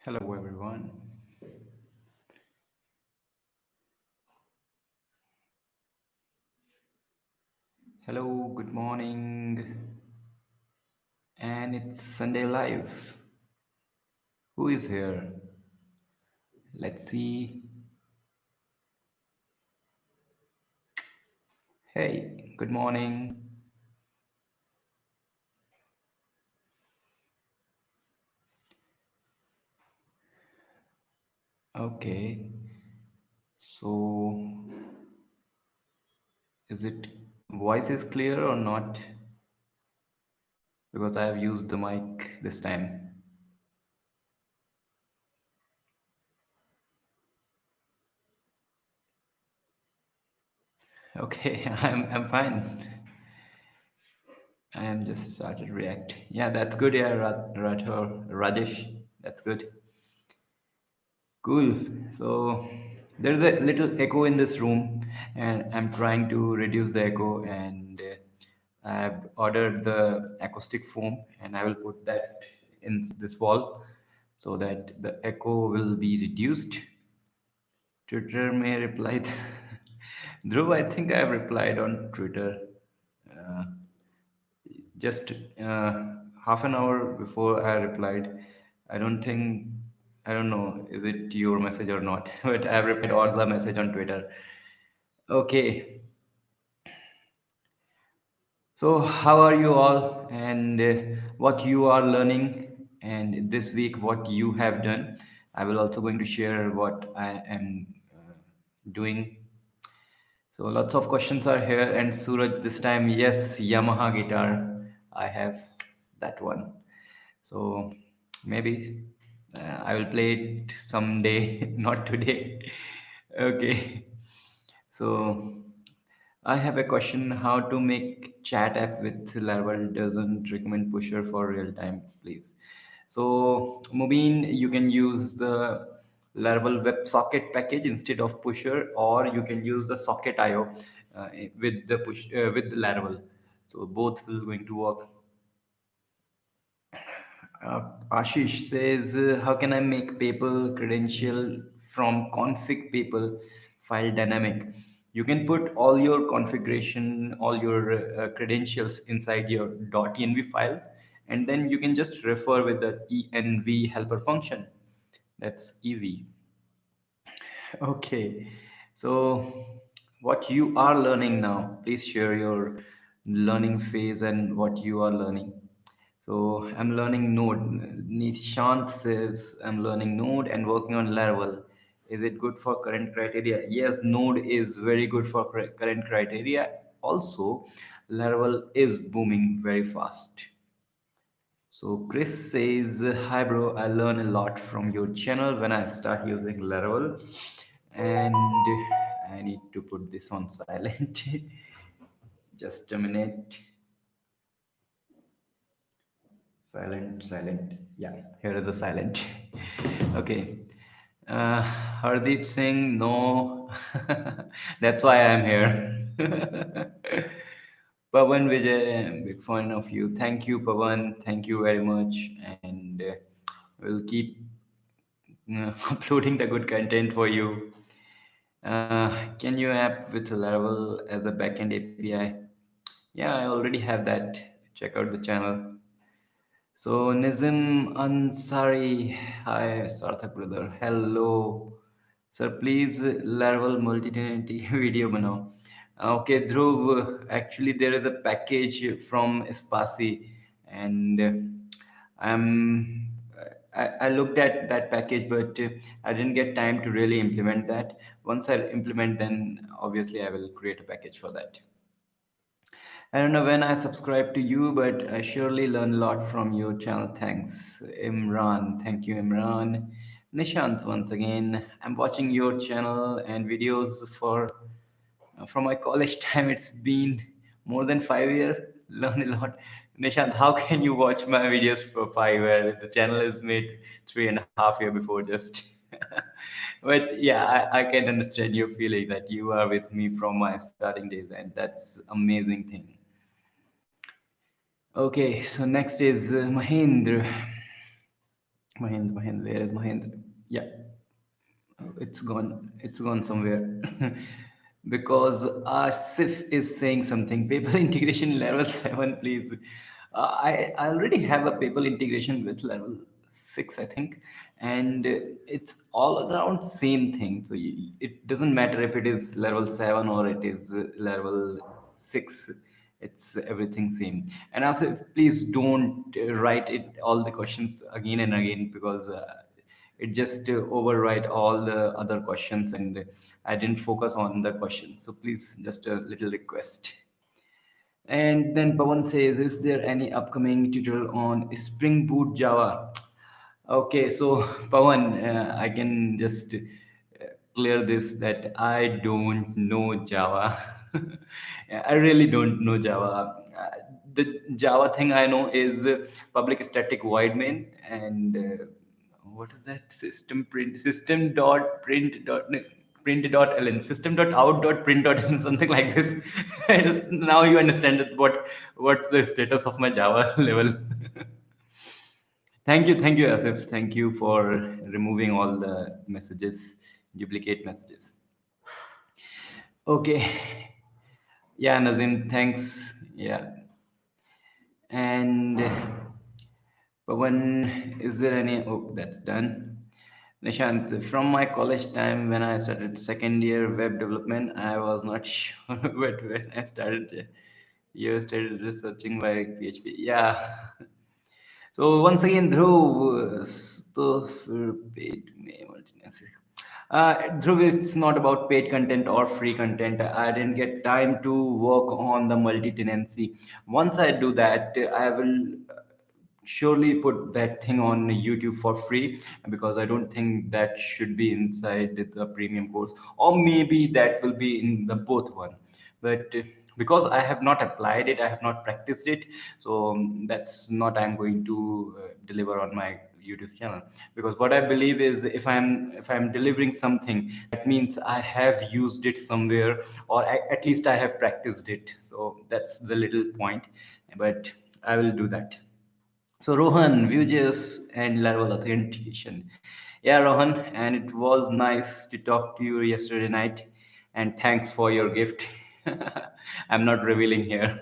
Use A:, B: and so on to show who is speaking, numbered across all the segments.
A: Hello, everyone. Hello, good morning. And it's Sunday Live. Who is here? Let's see. Hey, good morning. Okay, so is it voice is clear or not? Because I have used the mic this time. Okay, I'm fine. I am just started React. Yeah, that's good. Yeah, Rajesh, that's good. Cool. So there's a little echo in this room, and I'm trying to reduce the echo. And I've ordered the acoustic foam, and I will put that in this wall so that the echo will be reduced. Twitter may reply. Dhruv, I think I have replied on Twitter. Uh, just half an hour before I replied. I don't think, I don't know, is it your message or not? But I have replied all the message on Twitter. Okay, so how are you all, and what you are learning, and this week what you have done? I will also going to share what I am doing. So lots of questions are here, and Suraj this time, yes, Yamaha guitar. I have that one. So maybe I will play it someday, not today. Okay. So I have a question: how to make chat app with Laravel doesn't recommend pusher for real time, please. So Mubin, you can use the Laravel WebSocket package instead of pusher, or you can use the socket IO with the with the Laravel. So both will going to work. Ashish says, how can I make PayPal credential from config PayPal file dynamic? You can put all your configuration, all your credentials inside your .env file, and then you can just refer with the env helper function. That's easy. Okay, so what you are learning now, please share your learning phase and what you are learning. So I'm learning Node. Nishant says I'm learning Node and working on Laravel. Is it good for current criteria? Yes, Node is very good for current criteria. Also, Laravel is booming very fast. So Chris says, "Hi bro, I learn a lot from your channel when I start using Laravel, and I need to put this on silent. Just a minute. Silent, silent. Yeah, here is the silent. Okay. Uh, Hardeep Singh, no. That's why I'm here. Pawan Vijay, big fan of you. Thank you, Pawan. Thank you very much. And we'll keep uploading the good content for you. Can you app with Laravel as a backend API? Yeah, I already have that. Check out the channel. So Nizam Ansari, hi Sarthak brother, hello. Sir, please Laravel multi-tenancy video banao. Okay, Dhruv, actually there is a package from Spasi, and I'm I looked at that package, but I didn't get time to really implement that. Once I implement, then obviously I will create a package for that. I don't know when I subscribe to you, but I surely learn a lot from your channel. Thanks, Imran. Thank you, Imran. Nishant, once again, I'm watching your channel and videos for from my college time. It's been more than 5 years. Learn a lot. Nishant, how can you watch my videos for 5 years? The channel is made 3.5 years before just. But yeah, I can understand your feeling that you are with me from my starting days, and that's amazing thing. Okay, so next is Mahindra. Mahind, where is Mahind? Yeah, it's gone. It's gone somewhere. Because Asif is saying something. PayPal integration level 7, please. I already have a PayPal integration with level 6, I think, and it's all around same thing. So it doesn't matter if it is level 7 or it is level 6. It's everything same. And also, please don't write it all the questions again and again, because it just override all the other questions, and I didn't focus on the questions. So please, just a little request. And then Pawan says, is there any upcoming tutorial on Spring Boot Java? Okay, so Pawan, I can just clear this that I don't know Java. I really don't know Java. The Java thing I know is public static void main, and what is that, system dot print dot print dot ln, system dot out dot print dot ln, something like this. Now you understand that what's the status of my Java level. Thank you, Asif. Thank you for removing all the messages, duplicate messages. Okay. Yeah, Nazim, thanks. Yeah. And Pawan, is there any? Oh, that's done. Nishant, from my college time when I started second year web development, I was not sure, but when I started, you started researching by PHP. Yeah. So once again, Dhruv, paid multinational. Dhruv, it's not about paid content or free content. I didn't get time to work on the multi-tenancy. Once I do that, I will surely put that thing on YouTube for free, because I don't think that should be inside the premium course, or maybe that will be in the both one. But because I have not applied it, I have not practiced it, so that's not I'm going to deliver on my YouTube channel. Because what I believe is, if I'm delivering something, that means I have used it somewhere, or at least I have practiced it. So that's the little point, but I will do that. So Rohan, Vue.js and Laravel authentication. Yeah, Rohan, and it was nice to talk to you yesterday night. And thanks for your gift. I'm not revealing here.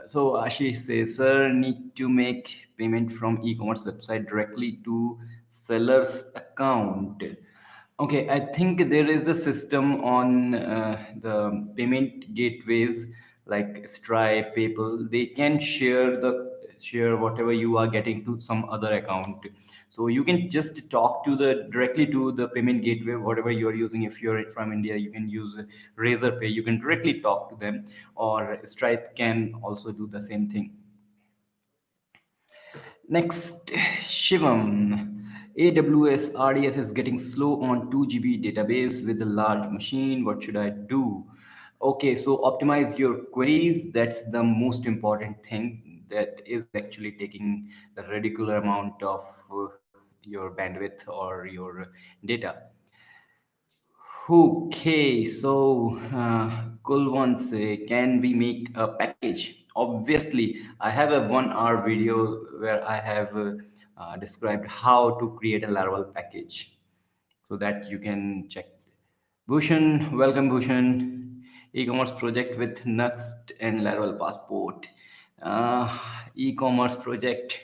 A: So Ashish says, sir, need to make payment from e-commerce website directly to seller's account. Okay, I think there is a system on the payment gateways like Stripe, PayPal. They can share whatever you are getting to some other account. So you can just talk to the directly to the payment gateway, whatever you are using. If you're from India, you can use Razorpay. You can directly talk to them, or Stripe can also do the same thing. Next, Shivam. AWS RDS is getting slow on 2 GB database with a large machine. What should I do? Okay, so optimize your queries. That's the most important thing that is actually taking the ridiculous amount of your bandwidth or your data. Okay, so Kulwan say, can we make a package? Obviously, I have a 1 hour video where I have described how to create a Laravel package, so that you can check. Bhushan, welcome Bhushan. E-commerce project with Next and Laravel Passport. E-commerce project.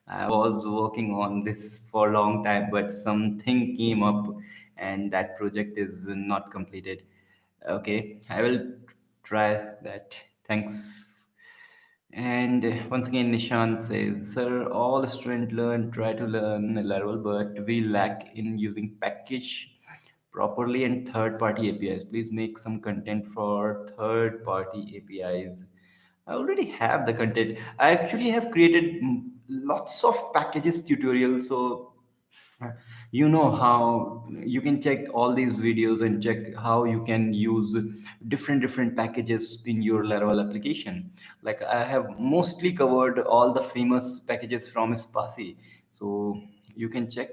A: I was working on this for a long time, but something came up, and that project is not completed. Okay, I will try that. Thanks. And once again, Nishant says, sir, all students try to learn Laravel, but we lack in using package properly and third-party APIs. Please make some content for third-party APIs. I already have the content. I actually have created lots of packages tutorials. So you know how you can check all these videos and check how you can use different packages in your Laravel application. Like I have mostly covered all the famous packages from Spassy, so you can check.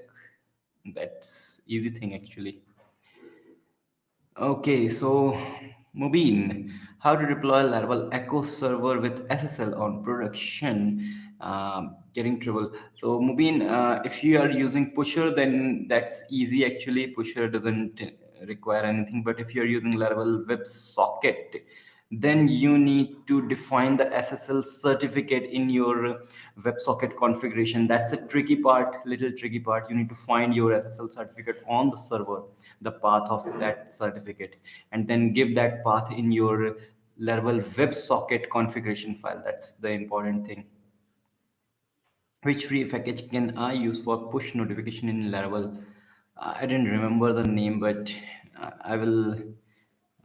A: That's easy thing actually. Okay, so Mubin, how to deploy Laravel Echo server with SSL on production? getting trouble. So Mubin, if you are using Pusher, then that's easy actually. Pusher doesn't require anything. But if you are using Laravel WebSocket, then you need to define the SSL certificate in your WebSocket configuration. That's a tricky part, little tricky part. You need to find your SSL certificate on the server, the path of that certificate, and then give that path in your Laravel WebSocket configuration file. That's the important thing. Which free package can I use for push notification in Laravel? I didn't remember the name, but I will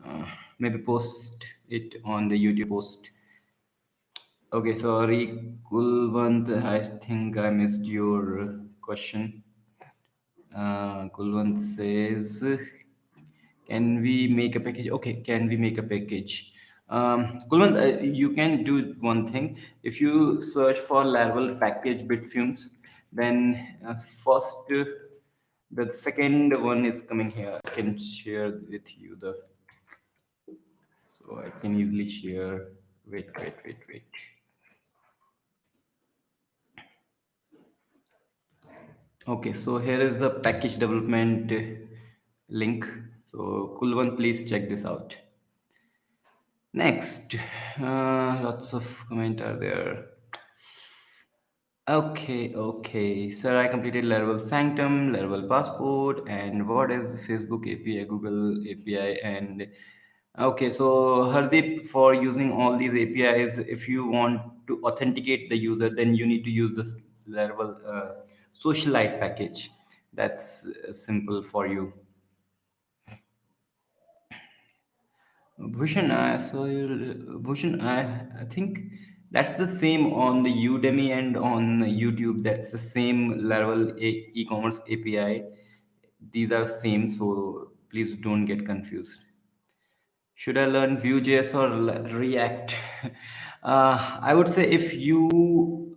A: uh, maybe post it on the YouTube post. Okay, sorry, Kulwant. I think I missed your question. Kulwant says, "Can we make a package?" Okay, can we make a package? Kulwant, you can do one thing. If you search for Laravel package Bitfumes, then first, the second one is coming here. I can share with you the, so I can easily share. Wait. Okay, so here is the package development link. So Kulwan, please check this out. Next, lots of comment are there. Okay. Sir, I completed Laravel Sanctum, Laravel Passport, and what is Facebook API, Google API, and okay. So Hardeep, for using all these APIs, if you want to authenticate the user, then you need to use this Laravel Socialite package. That's simple for you. Bhushan, I think that's the same on the Udemy and on YouTube. That's the same Laravel e-commerce API. These are same, so please don't get confused. Should I learn Vue.js or React? I would say if you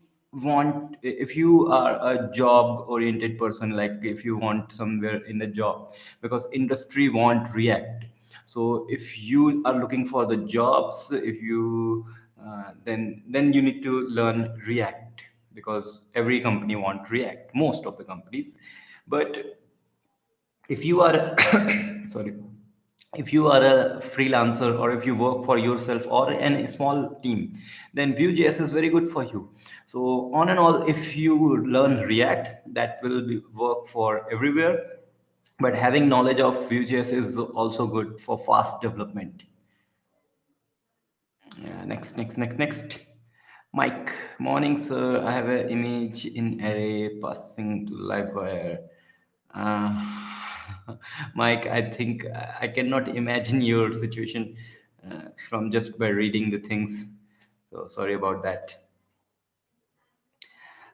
A: are a job-oriented person, like if you want somewhere in the job, because industry want React. So if you are looking for the jobs, if you then you need to learn React because every company want React, most of the companies. But if you are sorry, if you are a freelancer or if you work for yourself or in a small team, then Vue.js is very good for you. So on and all, if you learn React, that will work for everywhere, but having knowledge of Vue.js is also good for fast development. Yeah, next. Mike, morning, sir. I have an image in array passing to live wire. Mike, I think I cannot imagine your situation from just by reading the things. So sorry about that.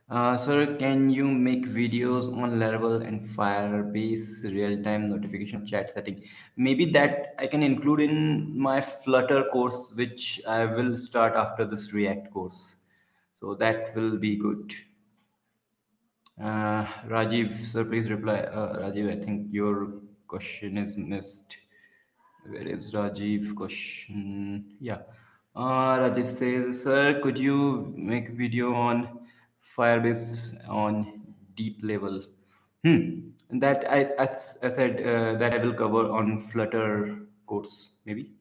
A: Sir, can you make videos on Laravel and Firebase real-time notification chat setting? Maybe that I can include in my Flutter course, which I will start after this React course. So that will be good. Rajiv, sir, please reply. Rajiv, I think your question is missed. Where is Rajiv question? Yeah. Rajiv says, sir, could you make video on Firebase on deep level? That as I said, that I will cover on Flutter course, maybe.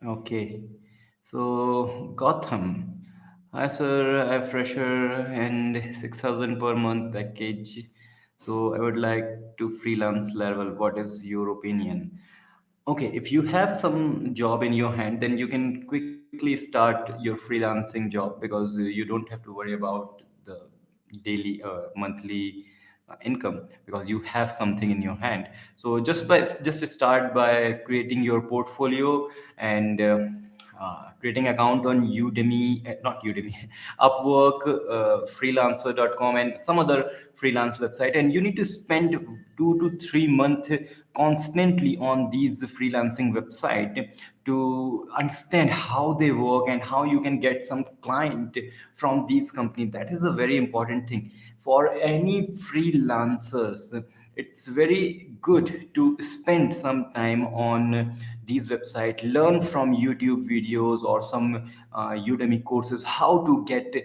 A: Okay. So Gotham. Hi sir, I have fresher and 6,000 per month package. So I would like to freelance level. What is your opinion? Okay, if you have some job in your hand, then you can quickly start your freelancing job because you don't have to worry about the daily monthly income because you have something in your hand. So just start by creating your portfolio and creating account on Udemy, not Udemy, Upwork, freelancer.com, and some other freelance website. And you need to spend 2 to 3 months constantly on these freelancing website to understand how they work and how you can get some client from these companies. That is a very important thing for any freelancers. it's very good to spend some time on these websites, learn from YouTube videos or some Udemy courses how to get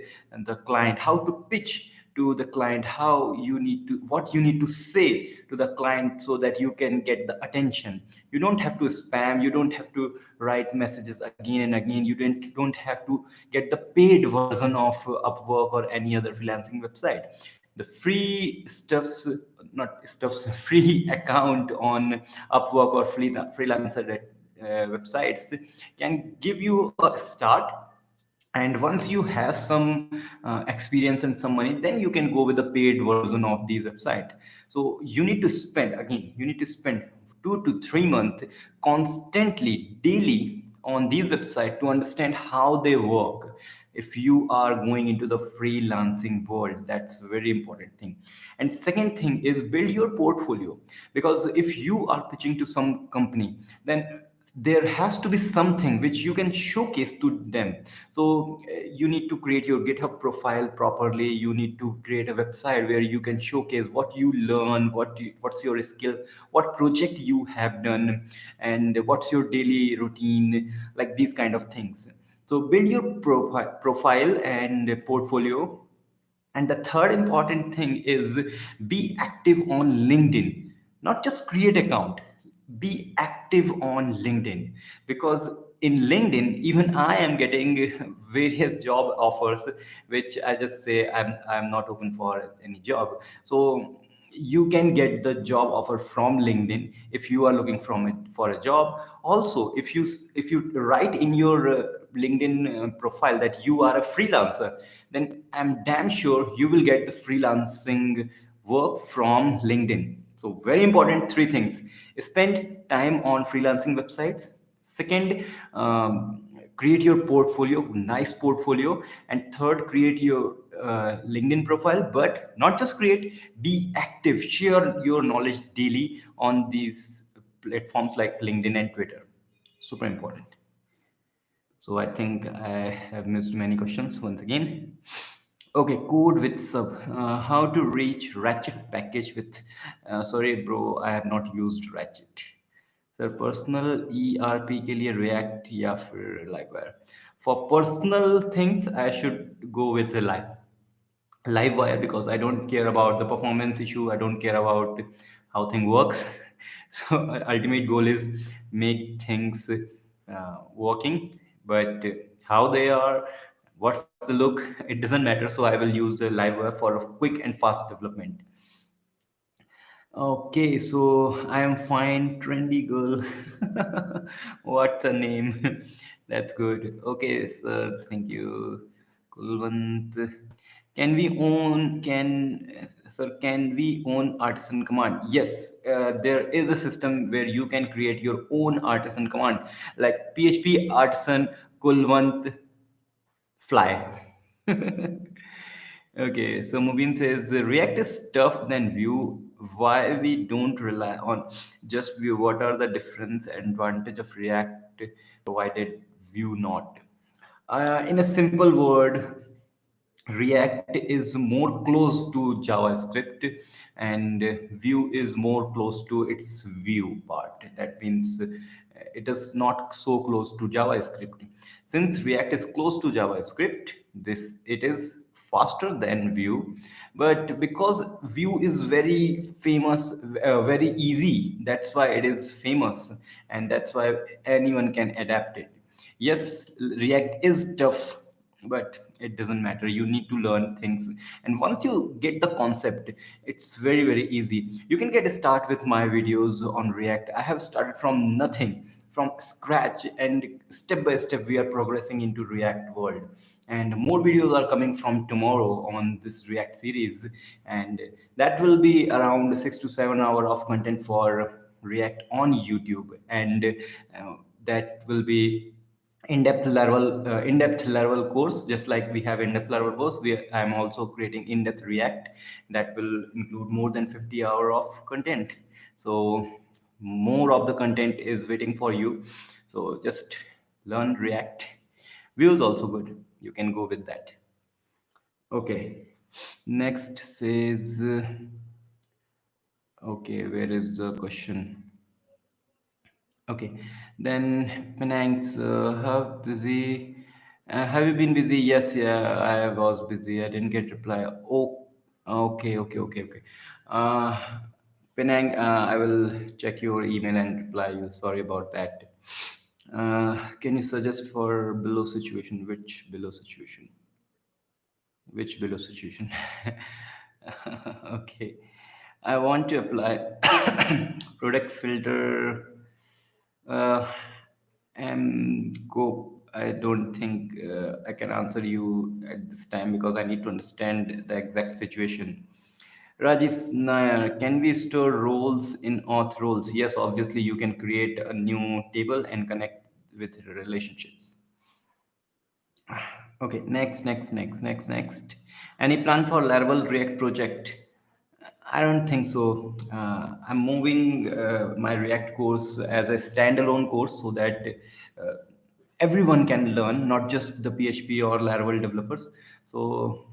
A: the client, how to pitch to the client, how you need to, what you need to say to the client so that you can get the attention. You don't have to spam, you don't have to write messages again and again, you don't have to get the paid version of Upwork or any other freelancing website. The free stuffs, not stuffs, free account on Upwork or freelancer websites can give you a start. And once you have some experience and some money, then you can go with the paid version of these website. So you need to spend, again, you need to spend 2 to 3 months constantly, daily, on these websites to understand how they work. If you are going into the freelancing world, that's a very important thing. And second thing is build your portfolio, because if you are pitching to some company, then there has to be something which you can showcase to them. So you need to create your GitHub profile properly, you need to create a website where you can showcase what you learn, what's your skill, what project you have done, and what's your daily routine, like these kind of things. So build your profile and portfolio. And the third important thing is be active on LinkedIn. Not just create account, be active on LinkedIn. Because in LinkedIn, even I am getting various job offers, which I just say I'm not open for any job. So you can get the job offer from LinkedIn if you are looking from it for a job. Also, if you write in your LinkedIn profile that you are a freelancer, then I'm damn sure you will get the freelancing work from LinkedIn. So very important three things: spend time on freelancing websites. Second, create your portfolio, nice portfolio. And third, create your LinkedIn profile, but not just create, be active, share your knowledge daily on these platforms like LinkedIn and Twitter. Super important. So I think I have missed many questions once again. Okay, code with sub. How to reach Ratchet package with? Sorry, bro, I have not used Ratchet. Sir personal ERP के लिए React या फिर Livewire. For personal things, I should go with Livewire, because I don't care about the performance issue. I don't care about how thing works. So ultimate goal is make things working, but how they are, what's the look, it doesn't matter. So I will use the Livewire for a quick and fast development. Okay, so I am fine, trendy girl. What's a name? That's good. Okay, sir, thank you. Kulwant. Can we own artisan command? Yes, there is a system where you can create your own artisan command, like PHP artisan Kulwant fly. Okay, so Mubin says React is tough than Vue. Why we don't rely on just Vue? What are the difference and advantage of React provided Vue not? In a simple word, React is more close to JavaScript, and Vue is more close to its Vue part. That means it is not so close to JavaScript. Since React is close to JavaScript, this it is faster than Vue. But because Vue is very famous, very easy, that's why it is famous, and that's why anyone can adapt it. Yes, React is tough, but it doesn't matter. You need to learn things, and once you get the concept, it's very easy. You can get a start with my videos on React. I have started from nothing, from scratch, and step by step we are progressing into React world. And more videos are coming from tomorrow on this React series, and that will be around 6 to 7 hour of content for React on YouTube. And that will be in-depth level course. Just like we have in-depth level course, I'm also creating in-depth React that will include more than 50 hour of content. So more of the content is waiting for you. So just learn React. Vue is also good, you can go with that. Okay, next says Okay, where is the question? Okay, then Penang's how busy? Have you been busy? Yes, yeah, I was busy. I didn't get reply. Oh, okay. Uh, Penang, I will check your email and reply you. Sorry about that. Can you suggest for below situation? Which below situation? Which below situation? Okay. I want to apply product filter and go. I don't think I can answer you at this time because I need to understand the exact situation. Rajiv Nair, can we store roles in auth roles? Yes, obviously you can create a new table and connect with relationships. Okay, next. Any plan for Laravel React project? I don't think so. I'm moving my React course as a standalone course so that uh, everyone can learn, not just the PHP or Laravel developers. So,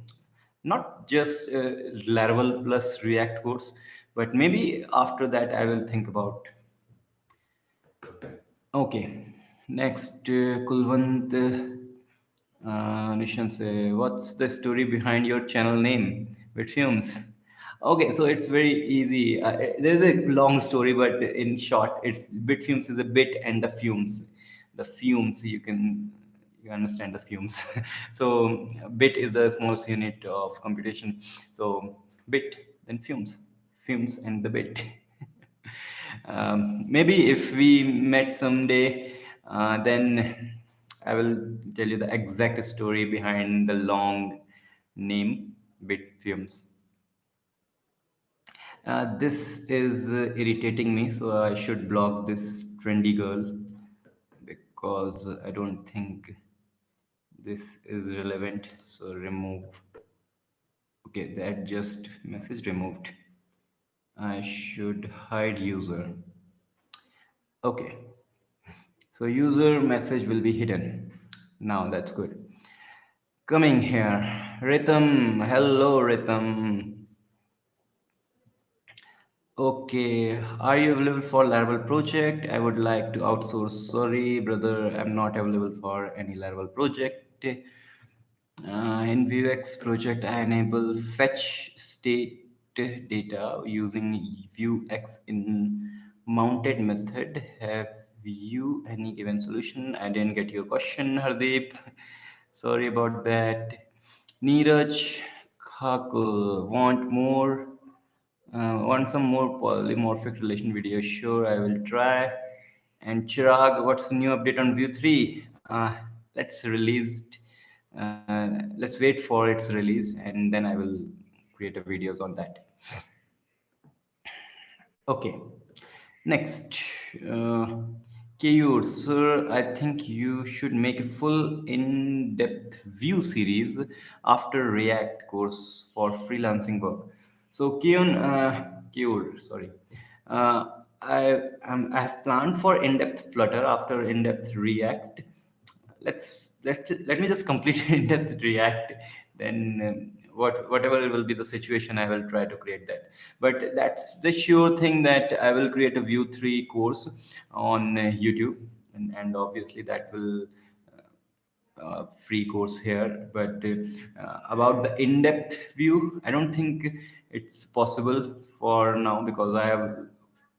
A: not just Laravel plus React course, but maybe after that I will think about. Okay, next, Kulwant Nishan say, what's the story behind your channel name? Bitfumes. Okay, so it's very easy. There's a long story, but in short, it's Bitfumes is a bit and the fumes. The fumes you understand the fumes. So bit is a smallest unit of computation. So bit then fumes and the bit. Maybe if we met someday, then I will tell you the exact story behind the long name bit films. This is irritating me, so I should block this trendy girl because I don't think this is relevant. So remove. Okay, that just message removed. I should hide user. Okay, so user message will be hidden. Now that's good. Coming here, Rhythm. Hello, Rhythm. Okay, are you available for Laravel project? I would like to outsource. Sorry, brother, I'm not available for any Laravel project. In Vuex project, I enable fetch state data using Vuex in mounted method. Have you any given solution? I didn't get your question, Hardeep. Sorry about that. Neeraj Khakul, want some more polymorphic relation video? Sure, I will try. And Chirag, what's the new update on Vue 3? Let's release. Let's wait for its release, and then I will create a videos on that. Okay. Next, uh, Keyur, sir, I think you should make a full in-depth view series after React course for freelancing work. So, Keyur, sorry. I have planned for in-depth Flutter after in-depth React. Let me just complete in-depth React. Then whatever will be the situation, I will try to create that. But that's the sure thing that I will create a Vue 3 course on YouTube, and obviously that will free course here. But about the in-depth view, I don't think it's possible for now because I have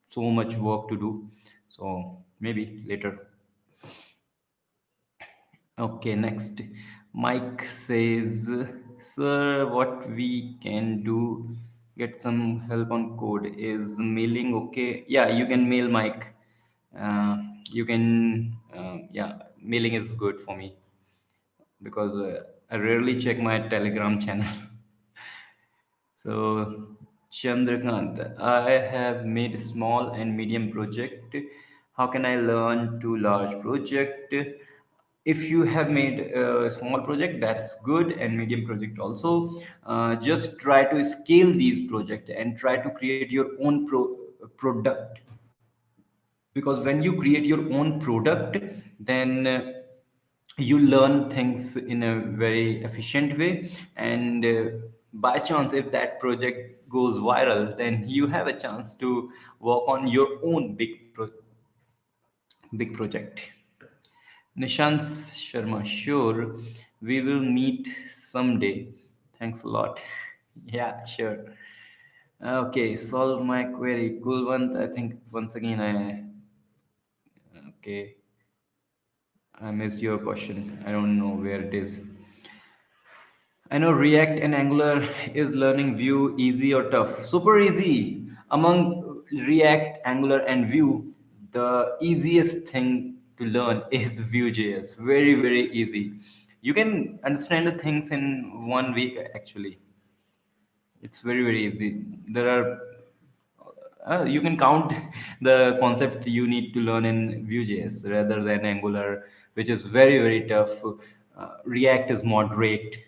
A: so much work to do. So maybe later. Okay, next. Mike says, Sir, what we can do, get some help on code. Is mailing okay? Yeah, you can mail Mike. Yeah, mailing is good for me because I rarely check my Telegram channel. So, Chandrakant, I have made small and medium project. How can I learn to large project? If you have made a small project, that's good, and medium project also. Just try to scale these projects and try to create your own product, because when you create your own product, then you learn things in a very efficient way, and by chance, if that project goes viral, then you have a chance to work on your own big project. Nishant Sharma, sure, we will meet someday. Thanks a lot. Yeah, sure. Okay, solve my query. Kulwant, I think once again okay, I missed your question. I don't know where it is. I know React and Angular is learning Vue easy or tough. Super easy. Among React, Angular, and Vue, the easiest thing to learn is Vue.js. Very, very easy. You can understand the things in 1 week actually. It's very, very easy. There are you can count the concept you need to learn in Vue.js rather than Angular, which is very, very tough. React is moderate.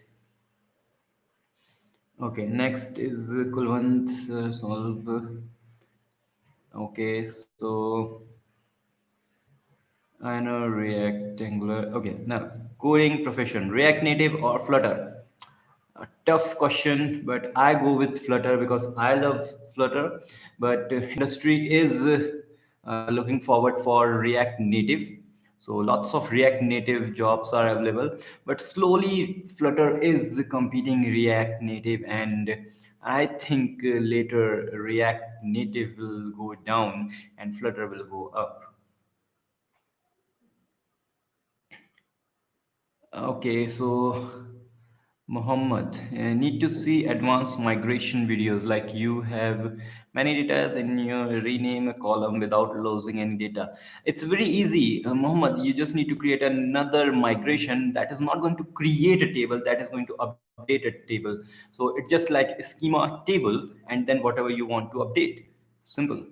A: Okay, next is Kulwant solve. Okay, so I know React, Angular. Okay, now coding profession, React Native or Flutter? A tough question, but I go with Flutter because I love Flutter. But industry is looking forward for React Native. So lots of React Native jobs are available, but slowly Flutter is competing React Native, and I think later React Native will go down and Flutter will go up. Okay, so Muhammad, need to see advanced migration videos like you have many data and you rename a column without losing any data. It's very easy, Muhammad. You just need to create another migration that is not going to create a table, that is going to update a table. So it's just like a schema table and then whatever you want to update. Simple.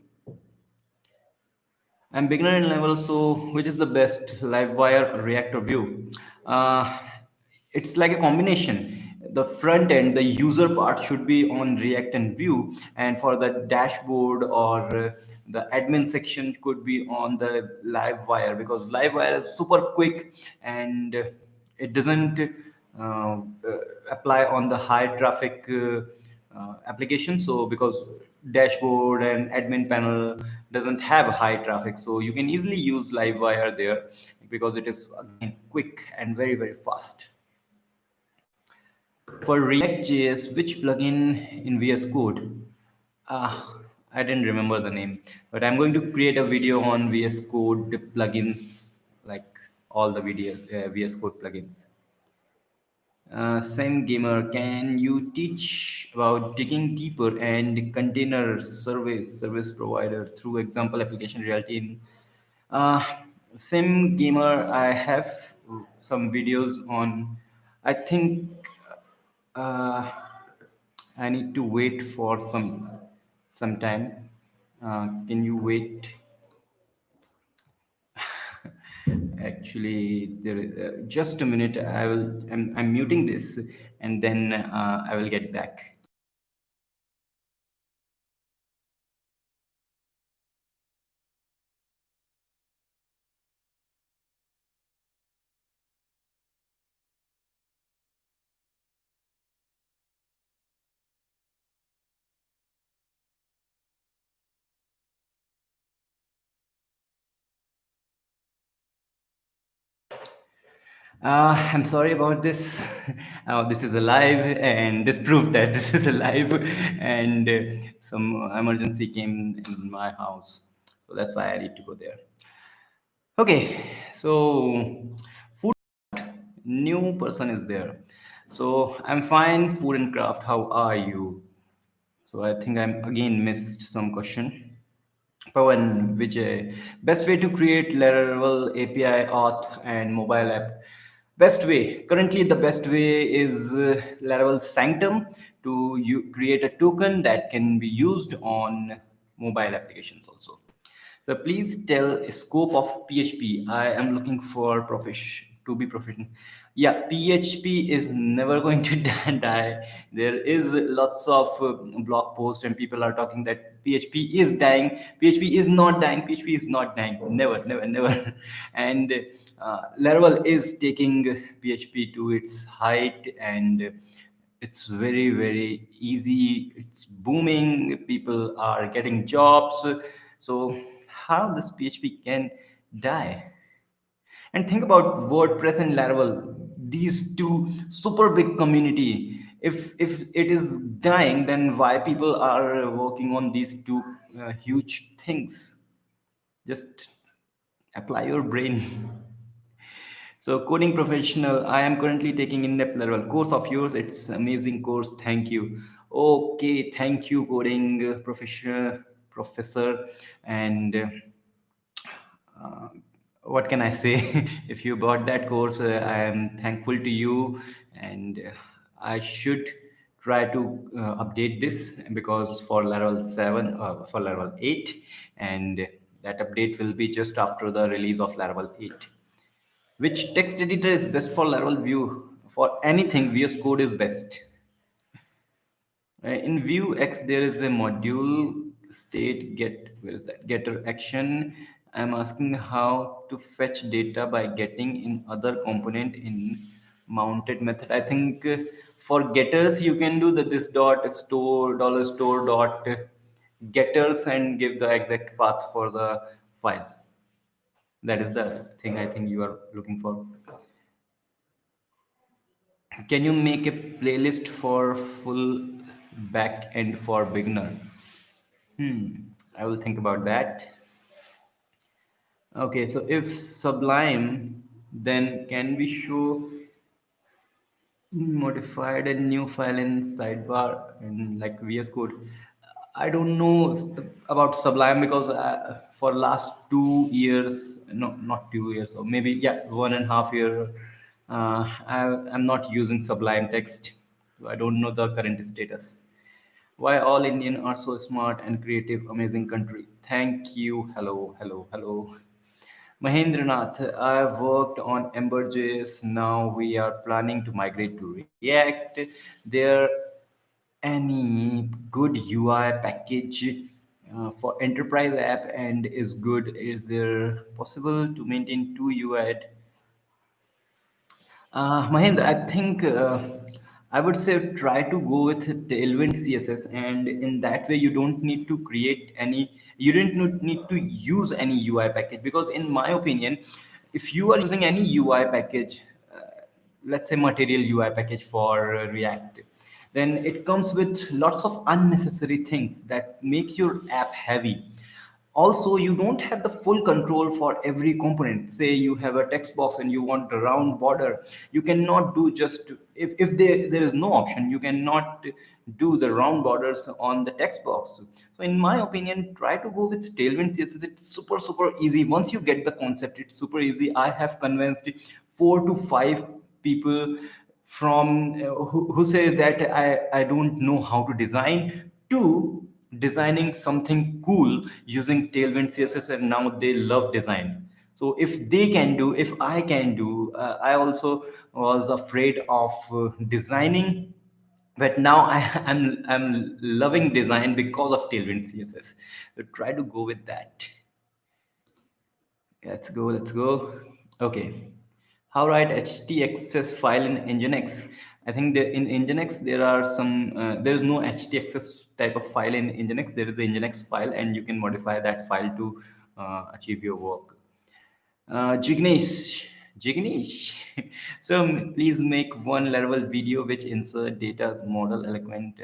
A: I'm beginner in level, so which is the best, Livewire, React, or Vue? Uh, it's like a combination. The front end, the user part should be on React and Vue, and for the dashboard or the admin section could be on the Livewire because Livewire is super quick and it doesn't uh, apply on the high traffic application. So because dashboard and admin panel doesn't have high traffic, so you can easily use Livewire there because it is again quick and very, very fast. For React.js, which plugin in VS Code? I didn't remember the name, but I'm going to create a video on VS Code plugins, like all the VS Code plugins. Same gamer, can you teach about digging deeper and container service provider through example application reality in uh, same gamer? I have some videos on. I think uh, I need to wait for some time. Can you wait? Actually, just a minute. I'm muting this, and then I will get back. I'm sorry about this. This is a live, and this proved that this is a live, and some emergency came in my house, so that's why I need to go there. Okay, so food new person is there. So I'm fine. Food and craft. How are you? So I think I'm again missed some question. Pawan, Vijay, best way to create Laravel API auth and mobile app. Best way. Currently, the best way is Laravel Sanctum to create a token that can be used on mobile applications also. So please tell scope of PHP. I am looking for to be proficient. Yeah, PHP is never going to die. There is lots of blog posts and people are talking that PHP is dying. PHP is not dying. PHP is not dying. Never, never, never. And Laravel is taking PHP to its height, and It's very, very easy. It's booming. People are getting jobs. So how this PHP can die? And think about WordPress and Laravel, these two super big community. If it is dying, then why people are working on these two huge things? Just apply your brain. So coding professional, I am currently taking in-depth Laravel course of yours. It's amazing course. Thank you. Okay, thank you, coding professor, and uh, what can I say? If you bought that course, I am thankful to you, and I should try to update this because for Laravel 7, for Laravel 8, and that update will be just after the release of Laravel 8. Which text editor is best for Laravel View? For anything, VS Code is best. In Vue X, there is a module state get. Where is that? Getter action. I'm asking how to fetch data by getting in other component in mounted method. I think for getters you can do the this dot store dollar store dot getters and give the exact path for the file. That is the thing I think you are looking for. Can you make a playlist for full back end for beginner? I will think about that. Okay, so if Sublime, then can we show modified a new file in sidebar in like VS Code? I don't know about Sublime because for last 2 years, no, not 2 years, or maybe yeah, 1.5 year, I'm not using Sublime text. So I don't know the current status. Why all Indian are so smart and creative, amazing country. Thank you. Hello, hello, hello. Mahendranath, I've worked on Ember.js. Now we are planning to migrate to React. There any good UI package for enterprise app and is good? Is there possible to maintain two UI? Mahendra, I think I would say try to go with Tailwind CSS, and in that way, you don't need to create any, you don't need to use any UI package because, in my opinion, if you are using any UI package, let's say Material UI package for React, then it comes with lots of unnecessary things that make your app heavy. Also, you don't have the full control for every component. Say you have a text box and you want a round border, you cannot do just if there is no option, you cannot do the round borders on the text box. So in my opinion, try to go with Tailwind CSS. It's super easy. Once you get the concept, it's super easy. I have convinced 4 to 5 people from who say that I don't know how to design to designing something cool using Tailwind CSS, and now they love design. So if they can do, if I can do, I also was afraid of designing, but now I'm loving design because of Tailwind CSS. So try to go with that. Let's go, let's go. Okay. How write htaccess file in Nginx? I think that in Nginx there are some, there is no htaccess type of file in Nginx. There is a Nginx file and you can modify that file to achieve your work. Jignesh, Jignesh. So please make one Laravel video which insert data model eloquent.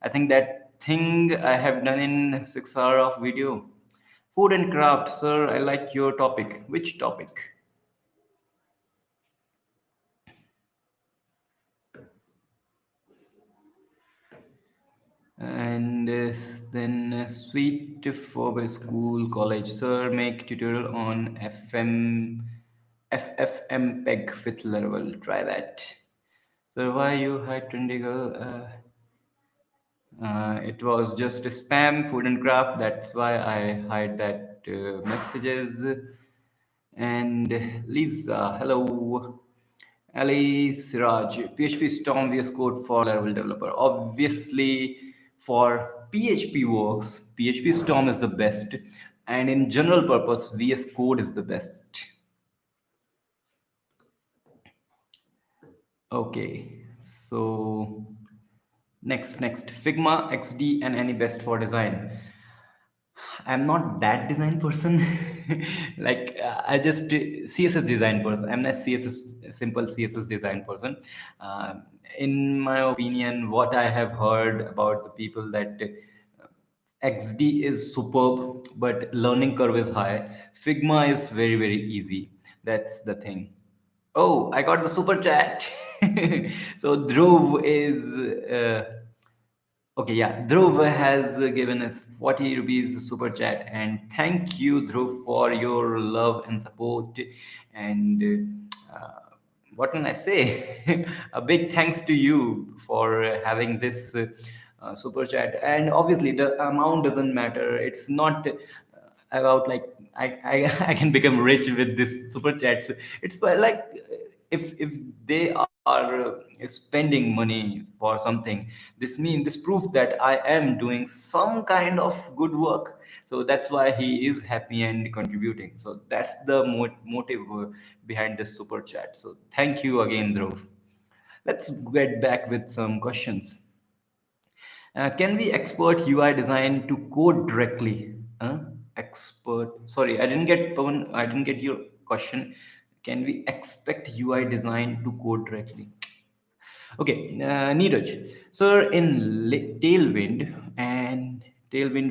A: I think that thing I have done in 6 hours of video. Food and craft, sir. I like your topic. Which topic? And then sweet for school, college, sir. Make tutorial on FFmpeg with Laravel. Try that. So why you hide trendy girl? It was just a spam food and craft. That's why I hide that messages. And Lisa, hello. Ali Siraj, PHP Storm VS Code for Laravel developer. Obviously, for PHP works, PHP Storm is the best, and in general purpose, VS Code is the best. Okay, so Next, Figma, XD, and any best for design. I'm not that design person. Like I just CSS design person. I'm not CSS simple CSS design person. Um in my opinion, what I have heard about the people that XD is superb, but learning curve is high. Figma is very easy. That's the thing. Oh, I got the super chat. So Dhruv is okay, yeah. Dhruv has given us 40 rupees super chat, and thank you, Dhruv, for your love and support. And what can I say? A big thanks to you for having this super chat. And obviously, the amount doesn't matter. It's not about like I can become rich with this super chats. It's like if they are spending money for something, this proves that I am doing some kind of good work. So that's why he is happy and contributing. So that's the motive behind this super chat. So thank you again, Dhruv. Let's get back with some questions. Can we export UI design to code directly? Expert. Sorry, I didn't get Pawan. I didn't get your question. Can we expect UI design to code directly? Okay, Neeraj. So in Tailwind,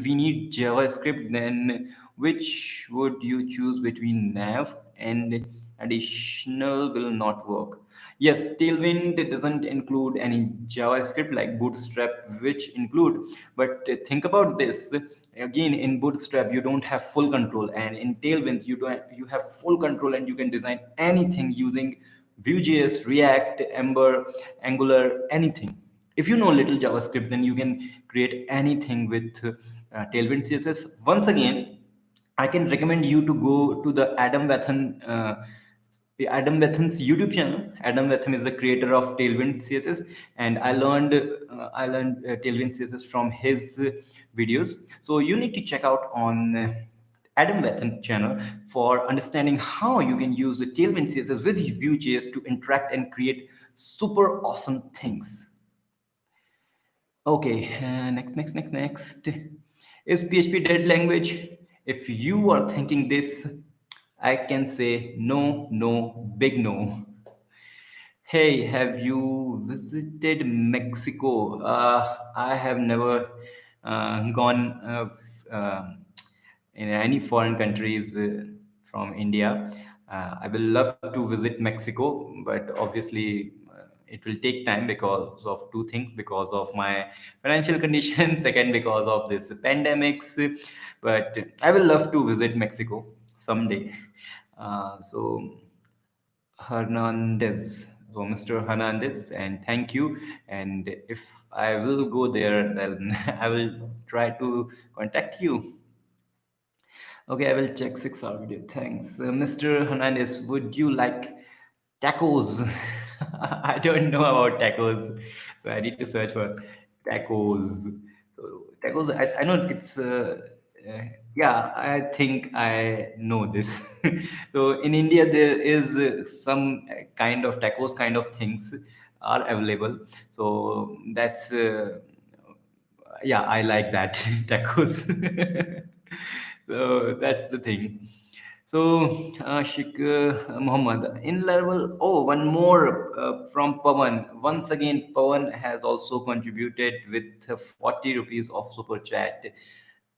A: we need JavaScript. Then, which would you choose between nav and additional will not work? Yes, Tailwind doesn't include any JavaScript like Bootstrap, which include. But think about this. Again, in Bootstrap, you don't have full control, and in Tailwind, you have full control, and you can design anything using Vue.js, React, Ember, Angular, anything. If you know little JavaScript, then you can create anything with Tailwind CSS. Once again, I can recommend you to go to the Adam Wathan's YouTube channel. Adam Wathan is the creator of Tailwind CSS, and I learned Tailwind CSS from his videos. So you need to check out on Adam Wathan channel for understanding how you can use the Tailwind CSS with Vue.js to interact and create super awesome things. Okay, next. Is PHP dead language? If you are thinking this, I can say no, no, big no. Hey, have you visited Mexico? I have never gone in any foreign countries from India. I will love to visit Mexico, but obviously it will take time because of two things: because of my financial condition, second because of this pandemics. But I will love to visit Mexico someday. So Hernandez. So, Mr. Hernandez, and thank you. And if I will go there, then I will try to contact you. Okay, I will check 6 hour video. Thanks. Mr. Hernandez, would you like tacos? I don't know about tacos. So I need to search for tacos. So tacos, I know it's, yeah, I think I know this. So in India, there is some kind of tacos kind of things are available. So that's, yeah, I like that tacos. So that's the thing. So Ashik Muhammad in level. Oh, one more from Pawan. Once again, Pawan has also contributed with 40 rupees of super chat.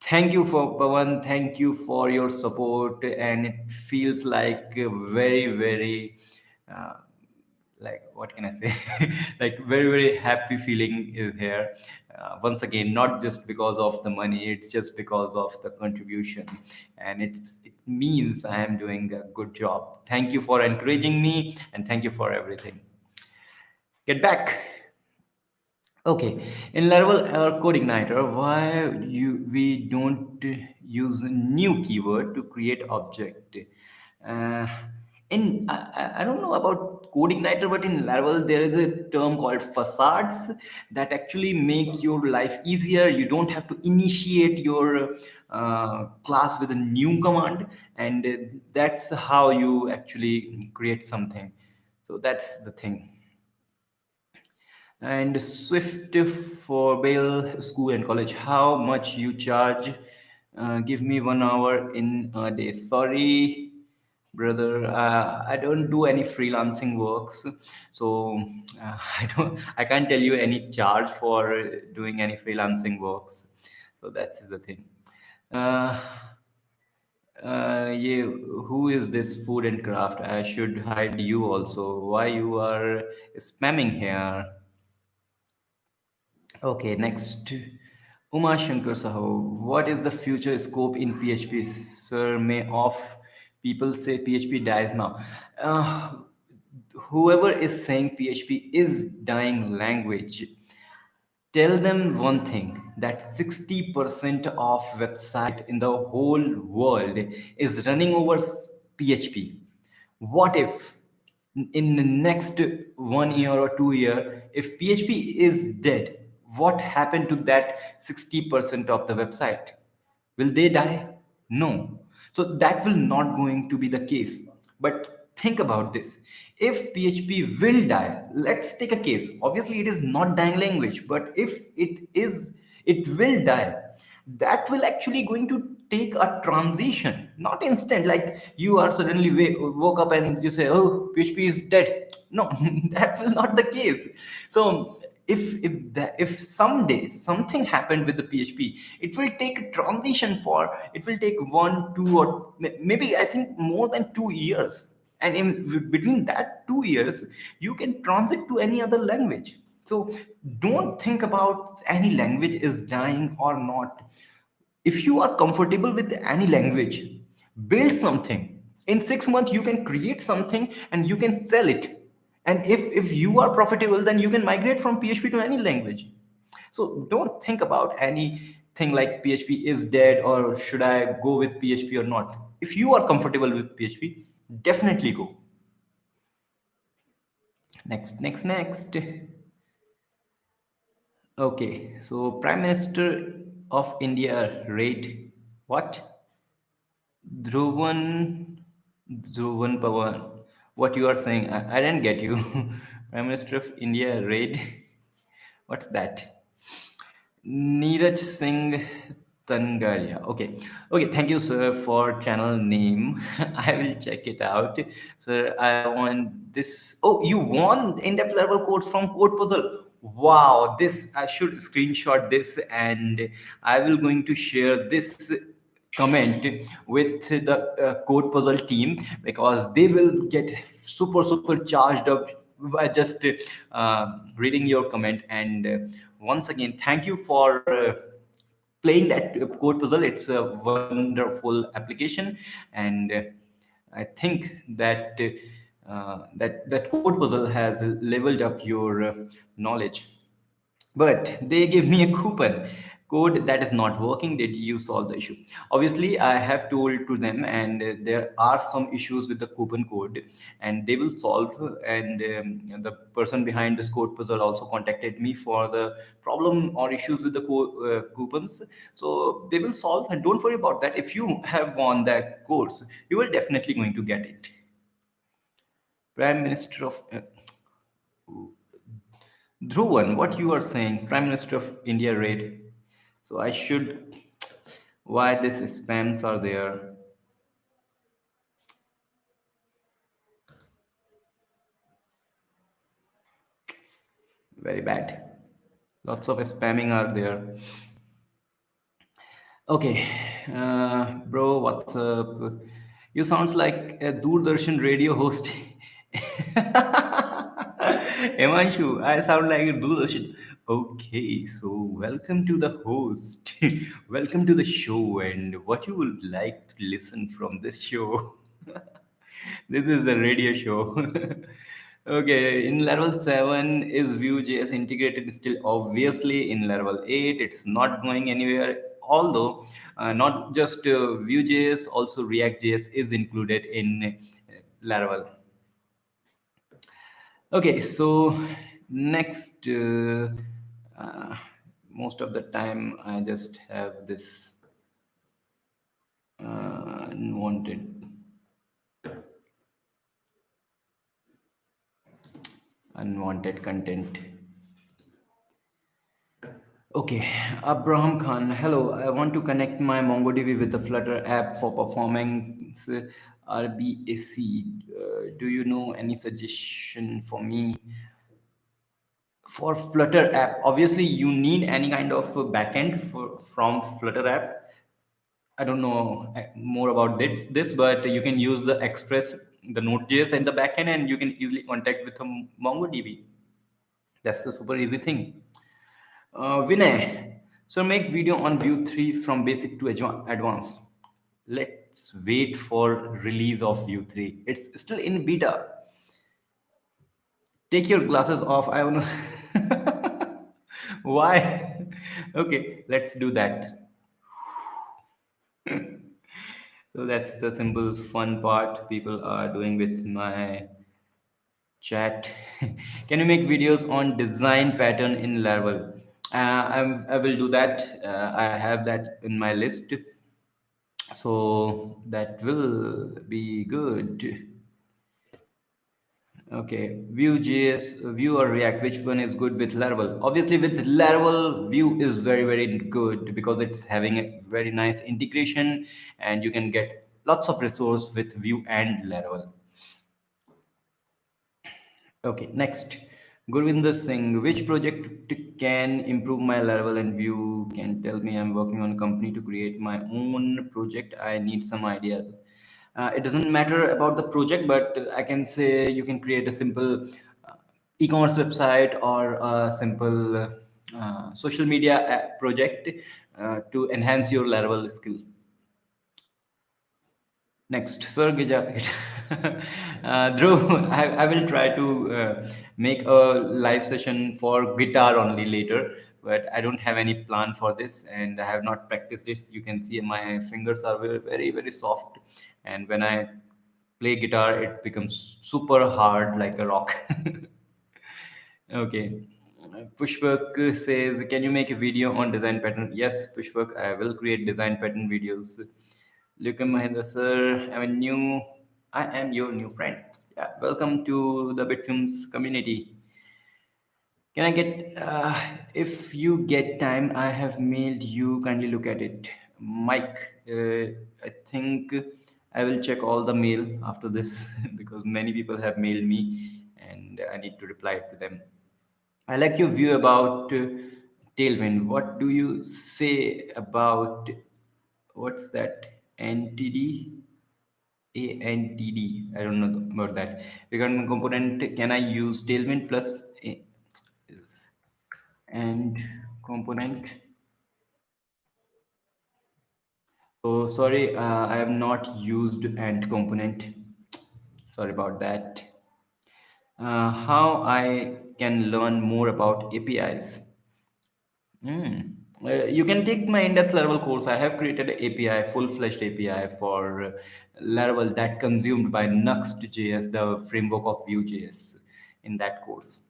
A: Thank you for Pawan. Thank you for your support, and it feels like a very uh, like what can I say, like very happy feeling is here. Once again, not just because of the money, it's just because of the contribution, and it means I am doing a good job. Thank you for encouraging me, and thank you for everything. Get back. Okay, in Laravel or Code Igniter, why we don't use a new keyword to create object? Uh, I don't know about Code Igniter, but in Laravel there is a term called facades that actually make your life easier. You don't have to initiate your class with a new command, and that's how you actually create something. So that's the thing. And Swift for Bail School and College. How much you charge? Give me 1 hour in a day. Sorry, brother. I don't do any freelancing works, so I don't. I can't tell you any charge for doing any freelancing works. So that's the thing. Uh, yeah, who is this food and craft? I should hide you also. Why you are spamming here? Okay, next. Uma Shankar Saho, what is the future scope in PHP? Sir, may off people say PHP dies now. Uh, Whoever is saying PHP is dying language, tell them one thing, that 60% of website in the whole world is running over PHP. What if in the next 1 year or 2 year, if PHP is dead, what happened to that 60% of the website? Will they die? No. So that will not going to be the case. But think about this. If PHP will die, let's take a case. Obviously, it is not dying language, but if it is, it will die. That will actually going to take a transition, not instant. Like you are suddenly woke up and you say, "Oh, PHP is dead." No, that will not the case. So if someday something happened with the PHP, it will take a transition for it will take 1, 2, or maybe I think more than 2 years. And in between that 2 years, you can transit to any other language. So don't think about any language is dying or not. If you are comfortable with any language, build something. In 6 months you can create something and you can sell it. And if you are profitable, then you can migrate from PHP to any language. So don't think about anything like PHP is dead or should I go with PHP or not. If you are comfortable with PHP, definitely go. Next. Okay, so Prime Minister of India rate what? Dhruvan, Dhruvan Pawan, what you are saying, I didn't get you. Prime Minister of India raid. What's that? Neeraj Singh Tangaria. Okay. Thank you, sir, for channel name. I will check it out, sir. I want this. Oh, you want in-depth level code from Code Puzzle. Wow, this I should screenshot this, and I will going to share this comment with the Code Puzzle team, because they will get super charged up by just reading your comment. And once again, thank you for playing that Code Puzzle. It's a wonderful application, and I think that that Code Puzzle has leveled up your knowledge. But they give me a coupon code that is not working. Did you solve the issue? Obviously I have told to them, and there are some issues with the coupon code, and they will solve. And the person behind this code puzzle also contacted me for the problem or issues with the coupons. So they will solve, and don't worry about that. If you have won that course, you will definitely going to get it. Prime Minister of Dhruvan, what you are saying, Prime Minister of India raid. So I should. Why this spams are there? Very bad. Lots of spamming are there. Okay, bro, what's up? You sounds like a Doordarshan radio host. Emanshu, I sound like a Doordarshan. Okay, so welcome to the host. Welcome to the show, and what you would like to listen from this show. This is the radio show. Okay, in Laravel 7, is Vue.js integrated still? Obviously, in Laravel 8, it's not going anywhere. Although, not just Vue.js, also React.js is included in Laravel. Okay, so next, uh, most of the time I just have this unwanted, unwanted content. Okay, Abraham Khan. Hello, I want to connect my MongoDB with the Flutter app for performance RBAC. Do you know any suggestion for me for Flutter app? Obviously, you need any kind of backend from Flutter app. I don't know more about this, but you can use the Express, the Node.js in the backend, and you can easily contact with a MongoDB. That's the super easy thing. Vinay, so make video on View 3 from basic to advanced. Let's wait for release of View 3. It's still in beta. Take your glasses off. I wanna. Why? Okay, let's do that. So that's the simple fun part people are doing with my chat. Can you make videos on design pattern in Laravel? I will do that. I have that in my list, so that will be good. Okay, Vue.js, Vue or React, which one is good with Laravel? Obviously, with Laravel, Vue is very good because it's having a very nice integration, and you can get lots of resource with Vue and Laravel. Okay, next. Gurvinder Singh, which project can improve my Laravel and Vue? Can tell me I'm working on a company to create my own project. I need some ideas. It doesn't matter about the project, but I can say you can create a simple e-commerce website or a simple social media app project to enhance your Laravel skill. Next, Sir Gija. Dhruv, I will try to make a live session for guitar only later, but I don't have any plan for this and I have not practiced it. You can see my fingers are very soft, and when I play guitar, it becomes super hard like a rock. Okay. Pushpak says, can you make a video on design pattern? Yes, Pushpak, I will create design pattern videos. Lukum Mahendra sir, I am your new friend. Yeah, welcome to the Bitfilms community. Can I get, if you get time, I have mailed you, kindly look at it. Mike, I think I will check all the mail after this because many people have mailed me and I need to reply to them. I like your view about Tailwind. What do you say about what's that? NTD? ANTD. I don't know about that. Regarding the component, can I use Tailwind plus and component? Oh, sorry, I have not used and component. Sorry about that. How I can learn more about APIs? Hmm. You can take my in-depth Laravel course. I have created an API, full-fledged API for Laravel that consumed by Nuxt.js, the framework of Vue.js in that course.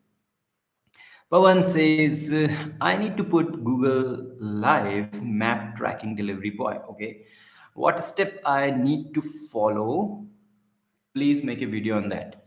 A: Pawan says, I need to put Google Live map tracking delivery boy. Okay. What step I need to follow? Please make a video on that.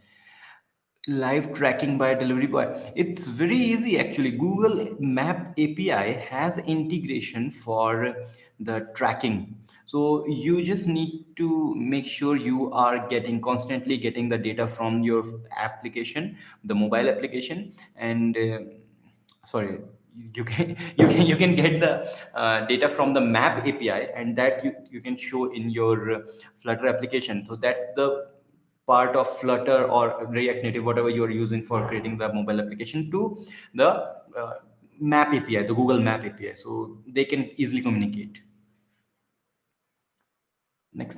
A: Live tracking by delivery boy, it's very easy actually. Google Map API has integration for the tracking, so you just need to make sure you are getting constantly getting the data from your application, the mobile application, and sorry, you can you can get the data from the map API, and that you can show in your Flutter application. So that's the part of Flutter or React Native, whatever you are using for creating the mobile application, to the map API, the Google Map API, so they can easily communicate. Next.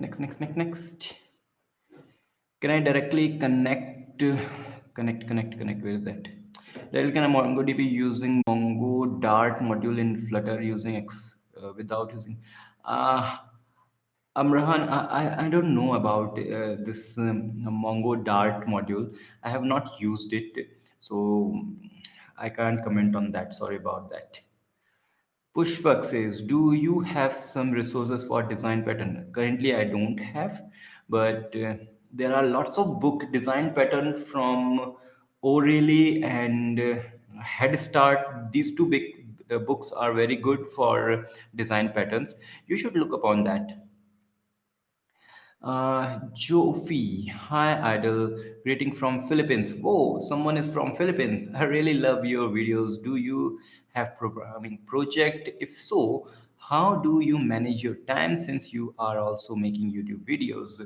A: Can I directly connect? Where is that? Directly can a MongoDB using Mongo Dart module in Flutter using without using. Uh, Amrahan, I don't know about this Mongo Dart module. I have not used it, so I can't comment on that. Sorry about that. Pushpak says, do you have some resources for design pattern? Currently, I don't have, but there are lots of book design pattern from O'Reilly and Head Start. These two big books are very good for design patterns. You should look upon that. Jofi, hi Idol, greeting from Philippines. Whoa, someone is from Philippines. I really love your videos. Do you have programming project? If so, how do you manage your time since you are also making YouTube videos?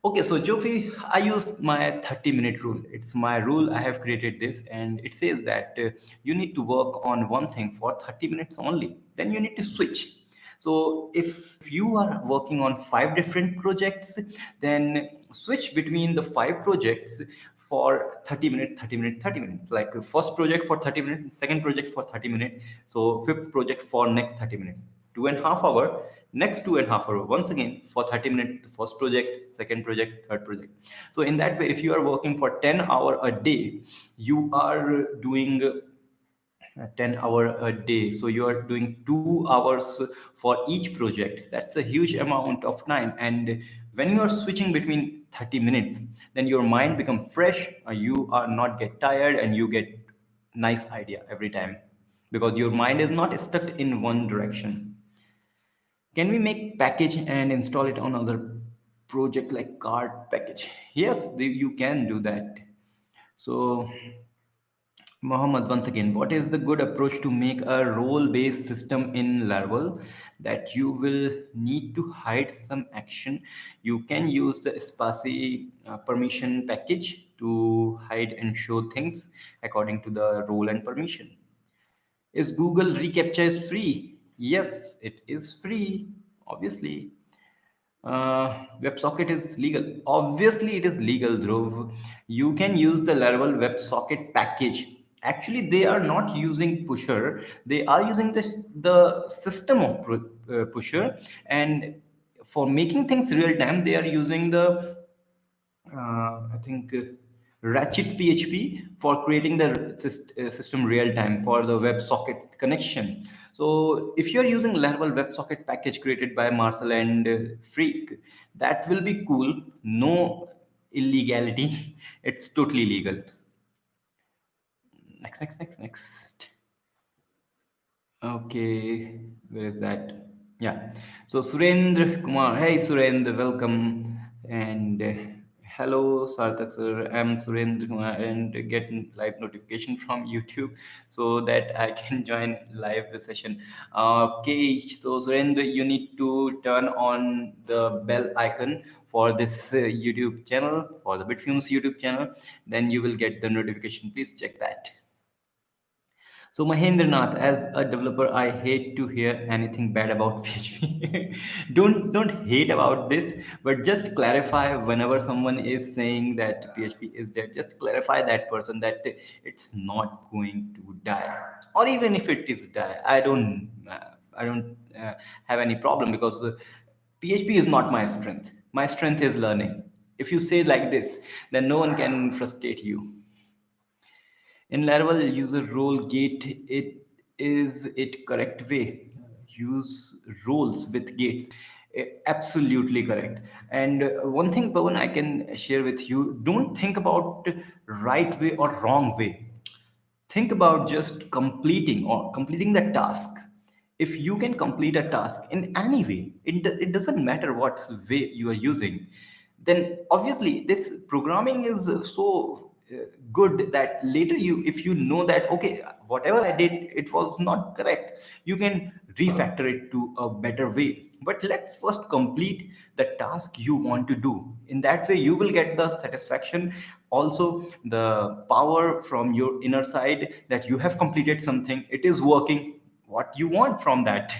A: Okay, so Jofi, I used my 30-minute rule. It's my rule. I have created this, and it says that you need to work on one thing for 30 minutes only. Then you need to switch. So if you are working on five different projects, then switch between the five projects for 30 minutes, 30 minutes, 30 minutes. Like first project for 30 minutes, second project for 30 minutes. So fifth project for next 30 minutes. 2.5 hour, next 2.5 hour once again for 30 minutes, the first project, second project, third project. So in that way, if you are working for 10 hour a day, you are doing 10 hour a day, so you are doing 2 hours for each project. That's a huge amount of time. And when you are switching between 30 minutes, then your mind become fresh, you are not get tired, and you get nice idea every time, because your mind is not stuck in one direction. Can we make package and install it on other project like card package? Yes, you can do that. So, Mohammed, once again, what is the good approach to make a role-based system in Laravel that you will need to hide some action? You can use the Spassy permission package to hide and show things according to the role and permission. Is Google reCAPTCHA is free? Yes, it is free. Obviously, WebSocket is legal. Obviously, it is legal, Dhruv. You can use the Laravel WebSocket package. Actually, they are not using Pusher. They are using the system of Pusher, and for making things real time, they are using the I think Ratchet PHP for creating the system real time for the WebSocket connection. So if you're using Laravel WebSocket package created by Marcel and Freak, that will be cool. No illegality. It's totally legal. Next, next, next, next. Okay, where is that? Yeah. So Surendra Kumar, hey Surendra, welcome. And hello Sarthak sir, I'm Surendra Kumar and get live notification from YouTube so that I can join live session. Okay, so Surendra, you need to turn on the bell icon for this YouTube channel, for the Bitfumes YouTube channel. Then you will get the notification. Please check that. So Mahendranath, as a developer, I hate to hear anything bad about PHP. don't hate about this, but just clarify whenever someone is saying that PHP is dead. Just clarify that person that it's not going to die, or even if it is die, I don't have any problem because PHP is not my strength. My strength is learning. If you say like this, then no one can frustrate you. In Laravel user role gate, it is it correct way. Use roles with gates. Absolutely correct. And one thing, Pawan, I can share with you: don't think about right way or wrong way. Think about just completing the task. If you can complete a task in any way, it doesn't matter what way you are using, then obviously this programming is so good that later you, if you know that okay, whatever I did, it was not correct, you can refactor it to a better way. But let's first complete the task you want to do. In that way you will get the satisfaction, also the power from your inner side that you have completed something, it is working, what you want from that.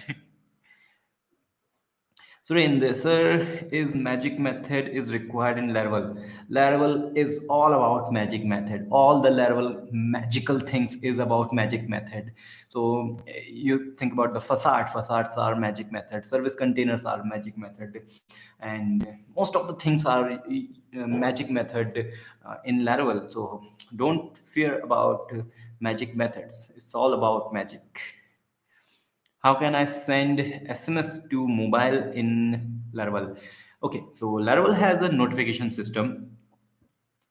A: Surendra, sir, is magic method is required in Laravel. Laravel is all about magic method. All the Laravel magical things is about magic method. So you think about the facades are magic method. Service containers are magic method, and most of the things are magic method in Laravel. So don't fear about magic methods. It's all about magic. How can I send SMS to mobile in Laravel? Okay, so Laravel has a notification system.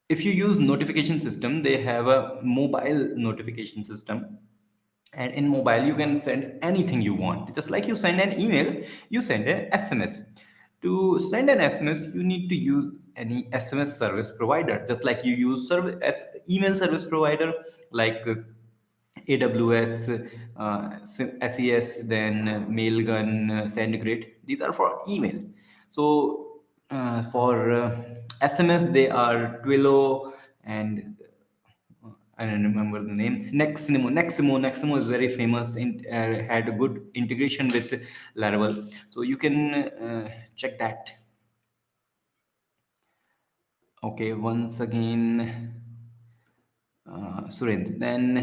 A: If you use notification system, they have a mobile notification system. And in mobile you can send anything you want, just like you send an email, you send an SMS. To send an SMS you need to use any SMS service provider, just like you use email service provider like AWS, SES, then Mailgun, SendGrid. These are for email. So for SMS, they are Twilio and I don't remember the name. Neximo is very famous. Had a good integration with Laravel, so you can check that. Okay, once again. Surendra. Then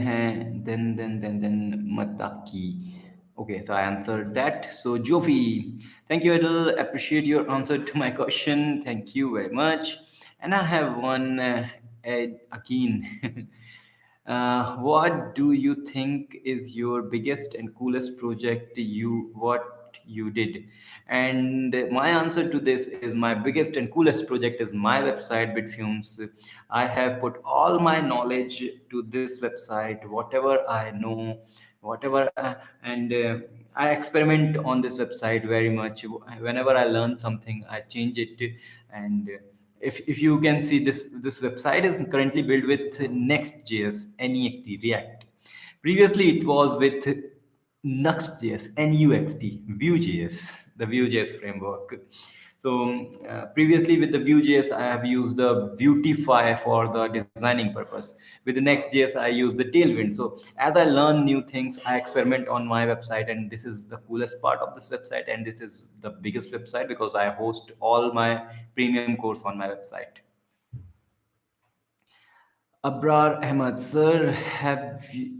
A: Mataki. Okay, so I answered that. So Jofi, thank you, Adil. Appreciate your answer to my question. Thank you very much. And I have one, Ed Akin. What do you think is your biggest and coolest project you did? And my answer to this is my biggest and coolest project is my website Bitfumes. I have put all my knowledge to this website, whatever I know, and I experiment on this website very much. Whenever I learn something, I change it. And if you can see, this website is currently built with Next.js, Next React. Previously, it was with Nuxt.js, Nuxt, Vue.js, the Vue.js framework. So previously with the Vue.js, I have used the Vuetify for the designing purpose. With the Next.js, I use the Tailwind. So as I learn new things, I experiment on my website, and this is the coolest part of this website, and this is the biggest website because I host all my premium course on my website. Abrar Ahmad, have you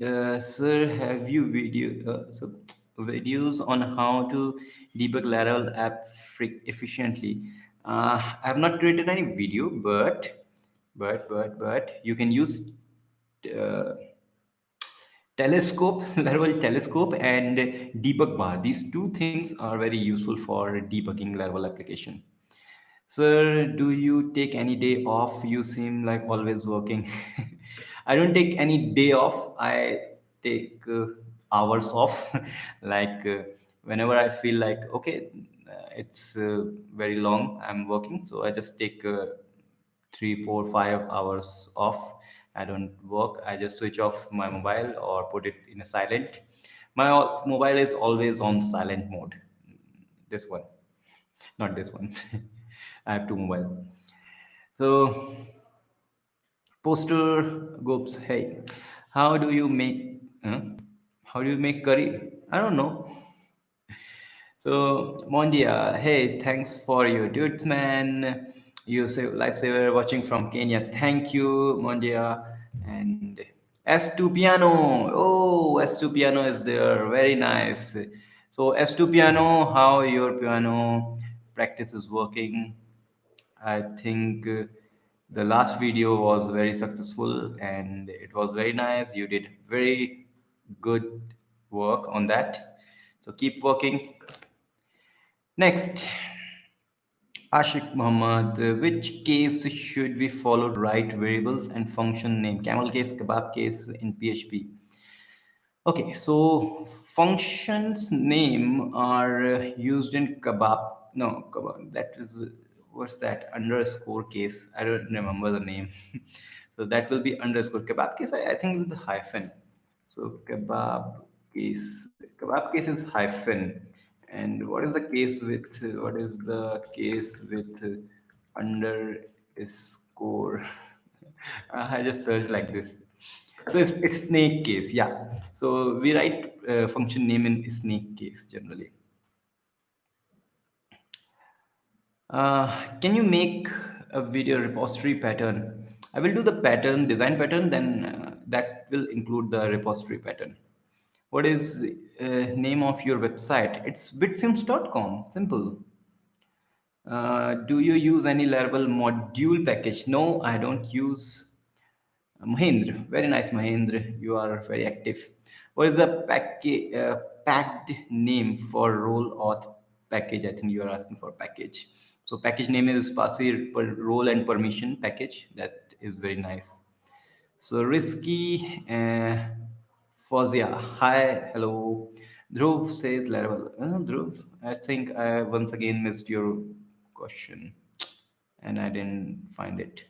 A: videos on how to debug Laravel app efficiently? I have not created any video, but you can use uh, telescope, Laravel telescope, and debug bar. These two things are very useful for debugging Laravel application. Sir, do you take any day off? You seem like always working. I don't take any day off. I take hours off. like whenever I feel like, okay, it's very long, I'm working. So I just take 3, 4, 5 hours off. I don't work. I just switch off my mobile or put it in a silent. My mobile is always on silent mode. This one, not this one. I have two mobile. So poster groups. Hey, how do you make? How do you make curry? I don't know. So Mondia, hey, thanks for your dudes, man. You say lifesaver watching from Kenya. Thank you, Mondia. And S2 piano. Oh, S2 piano is there. Very nice. So S2 piano, how your piano practice is working? I think the last video was very successful and it was very nice. You did very good work on that. So keep working. Next, Ashik Muhammad, which case should we follow to write variables and function name? Camel case, kebab case in PHP. Okay, so functions name are used in kebab. No, kebab. That is what's that underscore case? I don't remember the name. So that will be underscore kebab case. I think with the hyphen. So kebab case is hyphen. And what is the case with what is the case with underscore? I just searched like this. So it's snake case, yeah. So we write function name in snake case generally. Can you make a video repository pattern? I will do the pattern, design pattern, then that will include the repository pattern. What is name of your website? It's bitfilms.com. Simple. Do you use any Laravel module package? No, I don't use. Mahendra, very nice, Mahendra. You are very active. What is the packed name for role auth package? I think you are asking for package. So package name is passive role and permission package. That is very nice. So risky Fozia, hi, hello. Dhruv says Laravel. Dhruv, I think I once again missed your question and I didn't find it.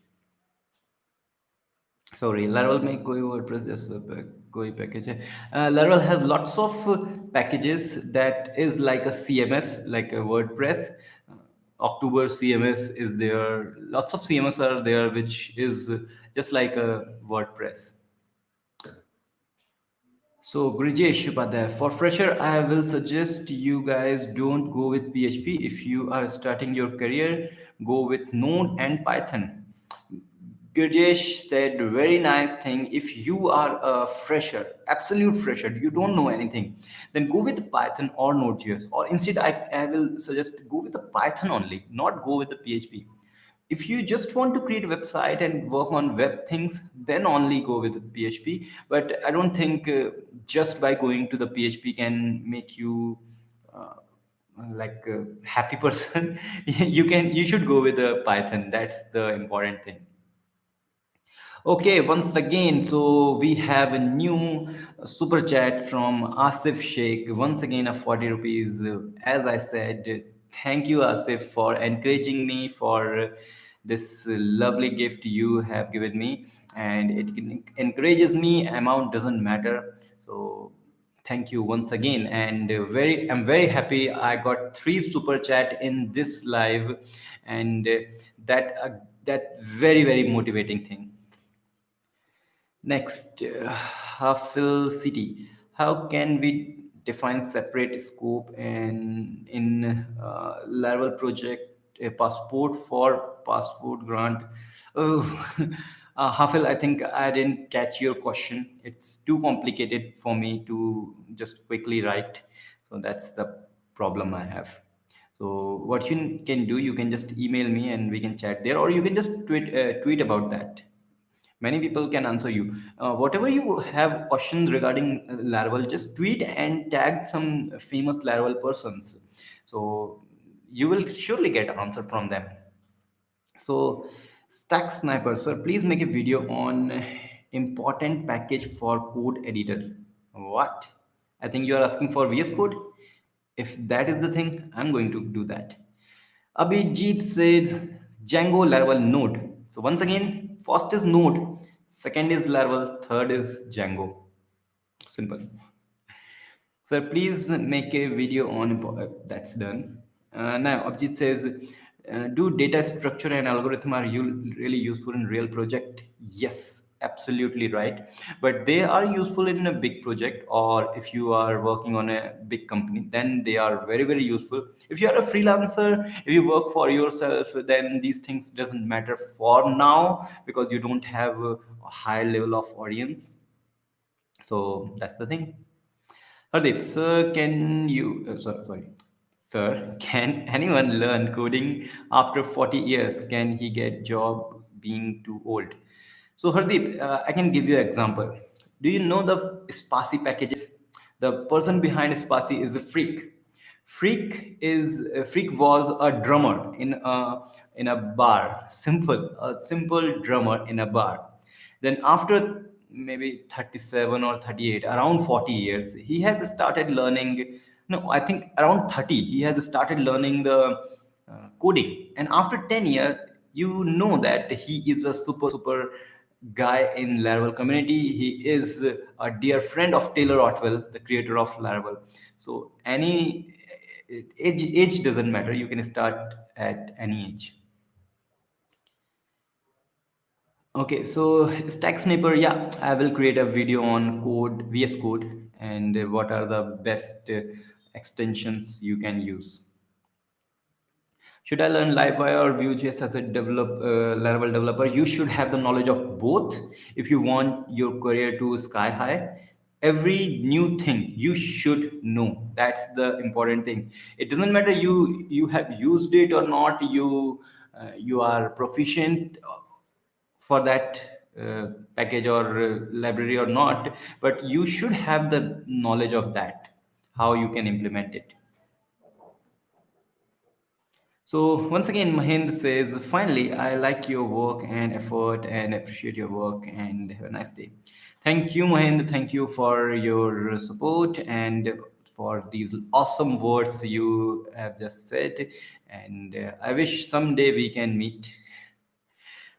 A: Sorry, Laravel में कोई WordPress जैसा कोई package है. Laravel has lots of packages that is like a CMS, like a WordPress. Uh, October CMS is there. Lots of CMS are there, which is just like a WordPress. So, Grijesh Upadhyay, for fresher, I will suggest you guys don't go with PHP. If you are starting your career, go with Node and Python. Gurjesh said very nice thing. If you are a fresher, absolute fresher, you don't know anything, then go with Python or Node.js. Or instead, I will suggest go with the Python only, not go with the PHP. If you just want to create a website and work on web things, then only go with the PHP. But I don't think just by going to the PHP can make you uh, like a happy person. You should go with the Python. That's the important thing. Okay, once again, so we have a new super chat from Asif Sheikh. Once again, a 40 rupees. As I said, thank you, Asif, for encouraging me for this lovely gift you have given me. And encourages me, amount doesn't matter. So thank you once again. And I'm very happy I got three super chat in this live. And that very motivating thing. Next, Hafil City. How can we define separate scope in Laravel project a passport for passport grant? Oh, Hafil, I think I didn't catch your question. It's too complicated for me to just quickly write. So that's the problem I have. So what you can do, you can just email me and we can chat there, or you can just tweet about that. Many people can answer you. Whatever you have questions regarding Laravel, just tweet and tag some famous Laravel persons. So you will surely get an answer from them. So, Stack Sniper, sir, please make a video on important package for code editor. What? I think you are asking for VS Code. If that is the thing, I'm going to do that. Abhijit says Django Laravel Node. So once again, first is Node, second is Laravel, third is Django. Simple. Sir, please make a video on that's done. Now, Abhijit says, do data structure and algorithm are you really useful in real project? Yes, absolutely right. But they are useful in a big project, or if you are working on a big company, then they are very useful. If you are a freelancer, if you work for yourself, then these things doesn't matter for now because you don't have a high level of audience. So that's the thing. Hardeep, sir, sir, can anyone learn coding after 40 years? Can he get job being too old? So, Hardeep, I can give you an example. Do you know the Spassy packages? The person behind Spassy is a freak. Freak was a drummer in a bar. A simple drummer in a bar. Then after maybe 37 or 38, around 40 years, he has started learning. No, I think around 30, he has started learning the coding. And after 10 years, you know that he is a super guy in Laravel community. He is a dear friend of Taylor Otwell, the creator of Laravel. So any age doesn't matter. You can start at any age. Okay, so Stack Sniper, yeah, I will create a video on code, VS Code, and what are the best extensions you can use. Should I learn Livewire or Vue.js as a Laravel developer? You should have the knowledge of both if you want your career to sky high. Every new thing you should know. That's the important thing. It doesn't matter you have used it or not. You are proficient for that package or library or not, but you should have the knowledge of that, how you can implement it. So once again, Mahendra says, finally, I like your work and effort and appreciate your work and have a nice day. Thank you, Mahendra. Thank you for your support and for these awesome words you have just said. And I wish someday we can meet.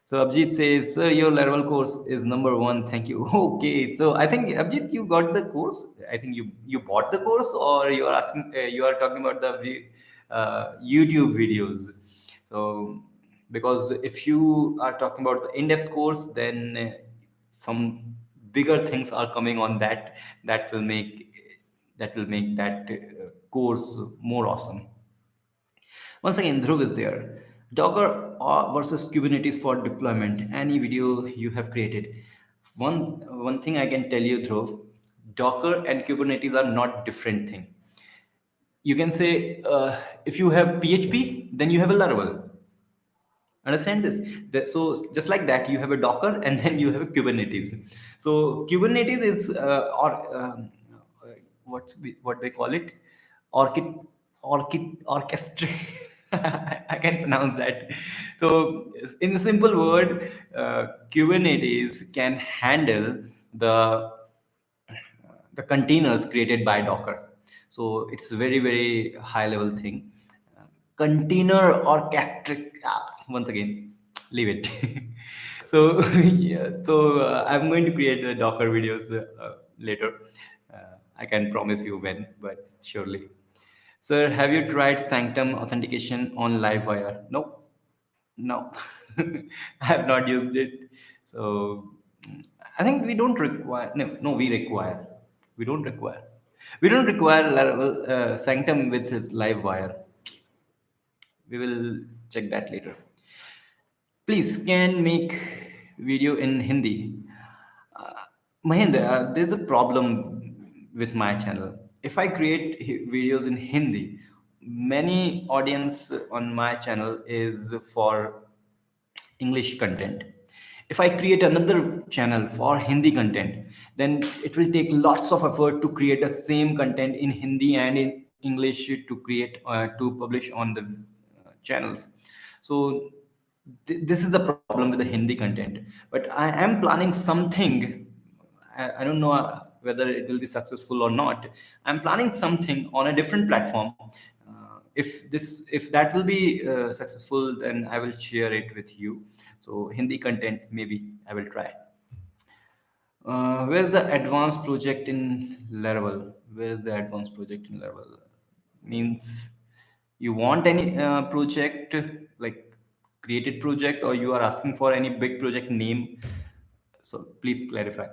A: So Abhijit says, sir, your Laravel course is number one. Thank you. Okay. So I think Abhijit, you got the course. I think you bought the course, or you are asking. You are talking about the YouTube videos. So because if you are talking about the in-depth course, then some bigger things are coming on that that will make that course more awesome. Once again, Dhruv is there. Docker versus Kubernetes for deployment. Any video you have created. One thing I can tell you, Dhruv, Docker and Kubernetes are not different thing. You can say if you have PHP, then you have a Laravel. Understand this? So just like that, you have a Docker and then you have a Kubernetes. So Kubernetes is what they call it, orchid orchestra. I can pronounce that. So in a simple word, Kubernetes can handle the containers created by Docker. So it's a very high level thing. Container orchestric. Once again, leave it. So yeah, so I'm going to create the Docker videos later. I can promise you when, but surely. Sir, have you tried Sanctum authentication on Livewire? No, no, I have not used it. So I think we don't require. No, no, we require. We don't require. We don't require Laravel, Sanctum with its Livewire. We will check that later. Please can make video in Hindi. Mahendra, there's a problem with my channel. If I create videos in Hindi, many audience on my channel is for English content. If I create another channel for Hindi content, then it will take lots of effort to create the same content in Hindi and in English to publish on the channels. So this is the problem with the Hindi content. But I am planning something. I don't know whether it will be successful or not. I'm planning something on a different platform. If that will be successful, then I will share it with you. So Hindi content, maybe I will try. Where's the advanced project in Laravel? Where is the advanced project in Laravel? Means you want any project like created project, or you are asking for any big project name? So please clarify.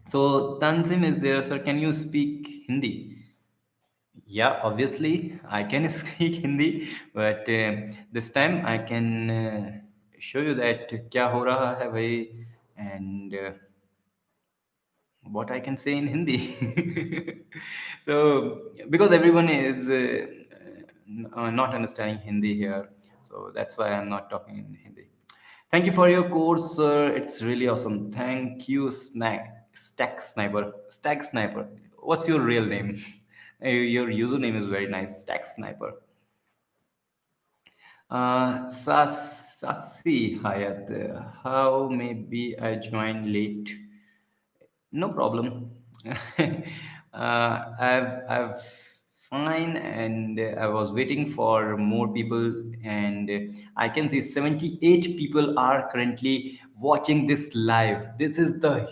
A: So Tanzim is there, sir. Can you speak Hindi? Yeah, obviously I can speak Hindi, but this time I can show you that क्या हो रहा है भाई, and what I can say in Hindi. So because everyone is not understanding Hindi here, so that's why I'm not talking in Hindi. Thank you for your course, sir. It's really awesome. Thank you, Stack Sniper. What's your real name? Your username is very nice, Stack Sniper. Sasi Hayat, how maybe I joined late? No problem. I've fine, and I was waiting for more people, and I can see 78 people are currently watching this live. This is the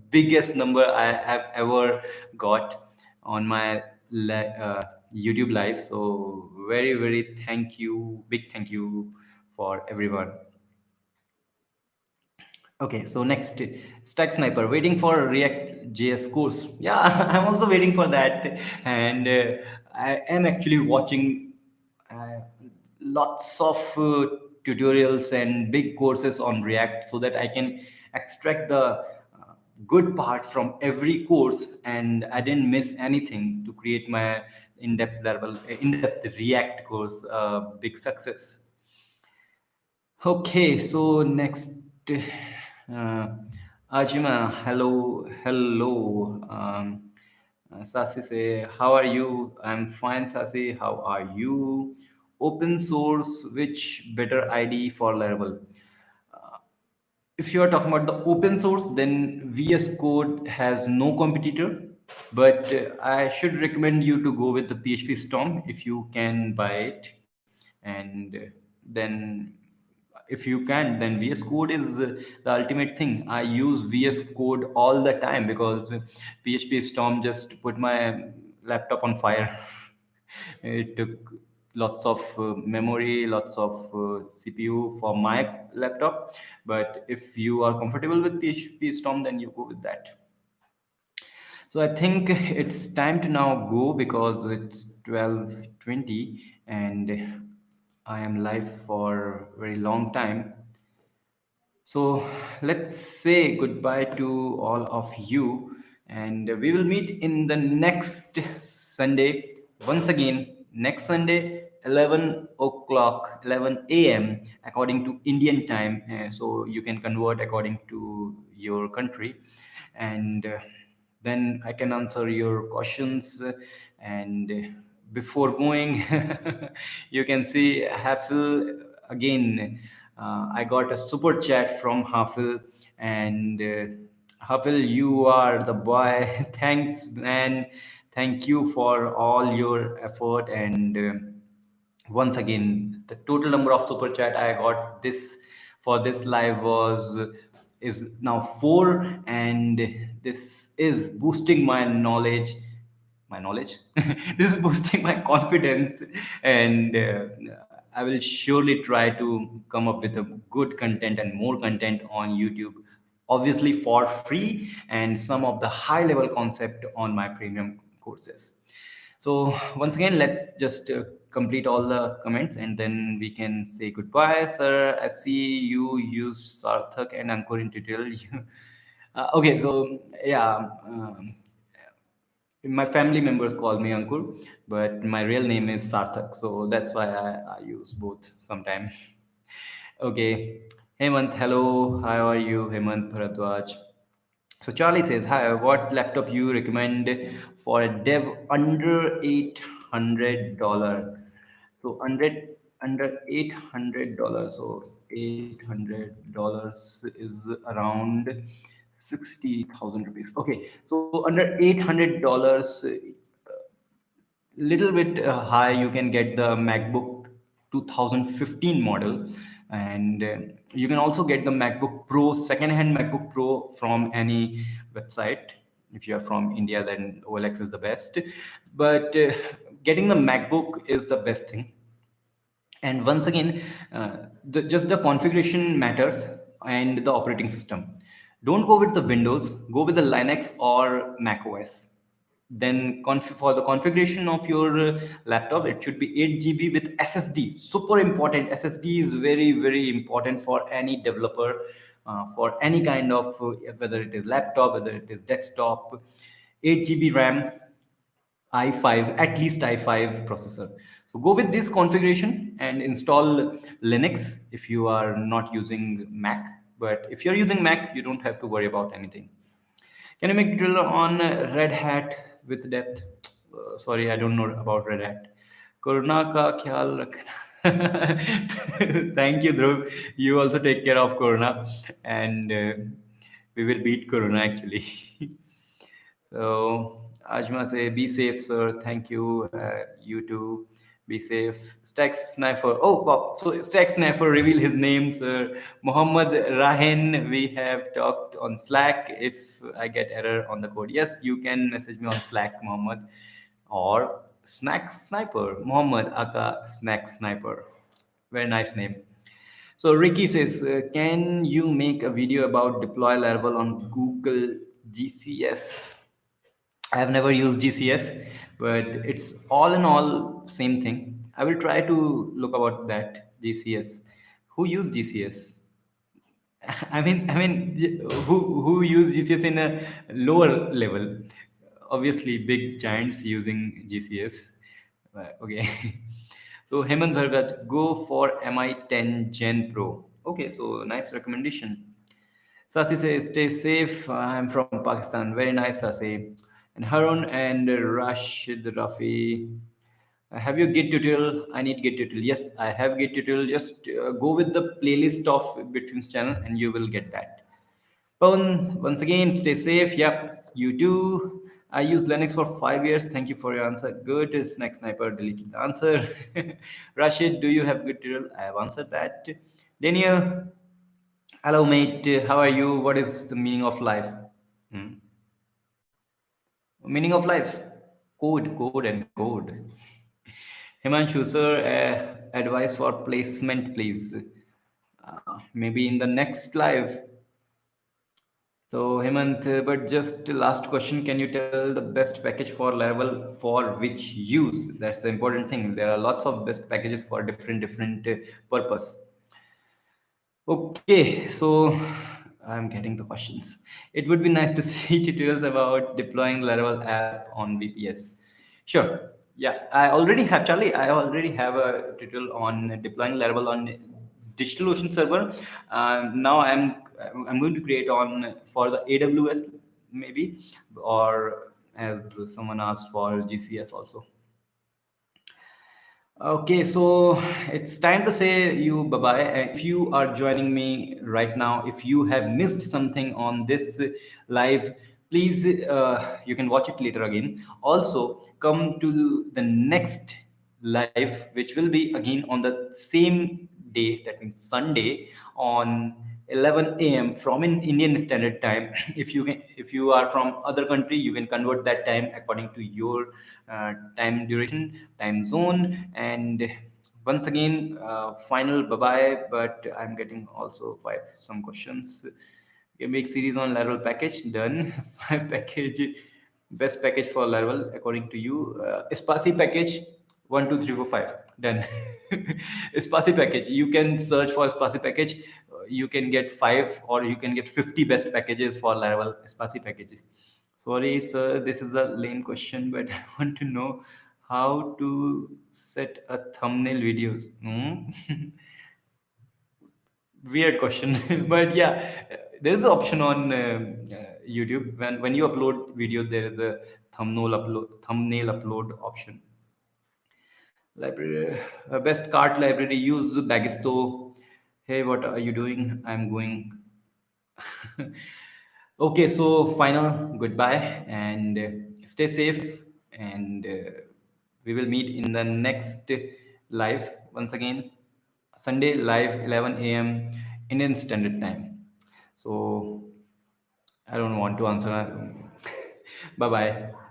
A: biggest number I have ever got on my YouTube live. So very thank you, big thank you for everyone. Okay, so next, Stack Sniper, waiting for React JS course. Yeah, I'm also waiting for that, and I am actually watching uh, lots of tutorials and big courses on React so that I can extract the good part from every course, and I didn't miss anything to create my in-depth React course. Big success. Okay, so next, Ajima, hello. Sasi say, how are you? I'm fine, Sasi. How are you? Open source, which better ID for Laravel? If you are talking about the open source, then VS Code has no competitor. But I should recommend you to go with the PHP Storm if you can buy it. And then, if you can, then VS Code is the ultimate thing. I use VS Code all the time because PHP Storm just put my laptop on fire. It took lots of memory, lots of CPU for my laptop. But if you are comfortable with PHP Storm, then you go with that. So I think it's time to now go because it's 12:20 and I am live for a very long time. So let's say goodbye to all of you, and we will meet in the next Sunday. Once again, next Sunday, 11 o'clock, 11 a.m., according to Indian time. So you can convert according to your country. And then I can answer your questions. And before going, you can see Hafil again. I got a super chat from Hafil, and Hafil, you are the boy. Thanks, man. Thank you for all your effort. And once again, the total number of super chat I got this for this live was is now 4, and this is boosting my knowledge. This is boosting my confidence, and I will surely try to come up with a good content and more content on YouTube, obviously for free, and some of the high level concept on my premium courses. So once again, let's just complete all the comments and then we can say goodbye, sir. I see you used Sarthak and Ankur in tutorial. Okay, so yeah, my family members call me Ankur, but my real name is Sarthak, so that's why I use both sometime. Okay, Hemant, hello. How are you, Hemant Bharadwaj? So Charlie says, "Hi, what laptop you recommend for a dev under $800?" So under $800. So $800 is around 60,000 rupees. Okay, so under $800, little bit high, you can get the MacBook 2015 model, and you can also get the MacBook Pro, second-hand MacBook Pro from any website. If you are from India, then OLX is the best. But getting the MacBook is the best thing. And once again, just the configuration matters and the operating system. Don't go with the Windows, go with the Linux or Mac OS. Then for the configuration of your laptop, it should be 8 GB with SSD. Super important. SSD is very, very important for any developer, for any kind of, whether it is laptop, whether it is desktop. 8 GB RAM, i5, at least i5 processor. So go with this configuration and install Linux if you are not using Mac. But if you're using Mac, you don't have to worry about anything. Can you make drill on Red Hat with depth? Sorry, I don't know about Red Hat. Corona का ख्याल रखना. Thank you, Dhruv. You also take care of Corona, and we will beat Corona actually. So Ajma say, be safe, sir. Thank you. You too. Be safe. Stack Sniper. Oh, wow. So Stack Sniper reveal his name, sir. Muhammad Rahin. We have talked on Slack. If I get error on the code, yes, you can message me on Slack, Muhammad, or Snack Sniper. Muhammad Aka Snack Sniper. Very nice name. So Ricky says, can you make a video about deploy Laravel on Google GCS? I have never used GCS, but it's all in all same thing. I will try to look about that GCS. Who use GCS? Who use GCS in a lower level? Obviously, big giants using GCS. Okay. So Hemant Bhargat, go for MI10 Gen Pro. Okay, so nice recommendation. Sasi says, stay safe. I'm from Pakistan. Very nice, Sasi. And Harun and Rashid Rafi. Have you Git tutorial? I need Git tutorial. Yes, I have Git tutorial. Just go with the playlist of Bitfine's channel and you will get that. Pawan, once again, stay safe. Yep, you too. I used Linux for 5 years. Thank you for your answer. Good. Snack Sniper deleted the answer. Rashid, do you have Git tutorial? I have answered that. Daniel, hello mate. How are you? What is the meaning of life? Hmm? Meaning of life? Code, and code. Himanshu, sir, advice for placement, please. Maybe in the next live. So, Hemant, but just last question, can you tell the best package for Laravel for which use? That's the important thing. There are lots of best packages for different purpose. Okay, so I'm getting the questions. It would be nice to see tutorials about deploying Laravel app on VPS. Sure. Yeah, I already have Charlie. I already have a tutorial on deploying Laravel on DigitalOcean server. Now I'm going to create on for the AWS maybe, or as someone asked for GCS also. Okay, so it's time to say you bye bye. If you are joining me right now, if you have missed something on this live, please you can watch it later again. Also, come to the next live, which will be again on the same day, that means Sunday on 11 a.m. from in Indian Standard Time. If you are from other country, you can convert that time according to your time duration, time zone. And once again, final bye bye. But I'm getting also some questions. Okay, make series on Laravel package done. Five package, best package for Laravel according to you. Spassy package 1 2 3 4 5 done. Spassy package. You can search for Spassy package. You can get 5 or you can get 50 best packages for Laravel Spassy packages. Sorry, sir, this is a lame question, but I want to know how to set a thumbnail videos. Hmm? Weird question, but yeah, there is an option on YouTube. When you upload video, there is a thumbnail upload option. Library, best cart library. Use Bagisto. Hey, what are you doing? I'm going. Okay, so final goodbye and stay safe. And we will meet in the next live once again. Sunday live 11 a.m. Indian Standard Time. So I don't want to answer. Bye bye.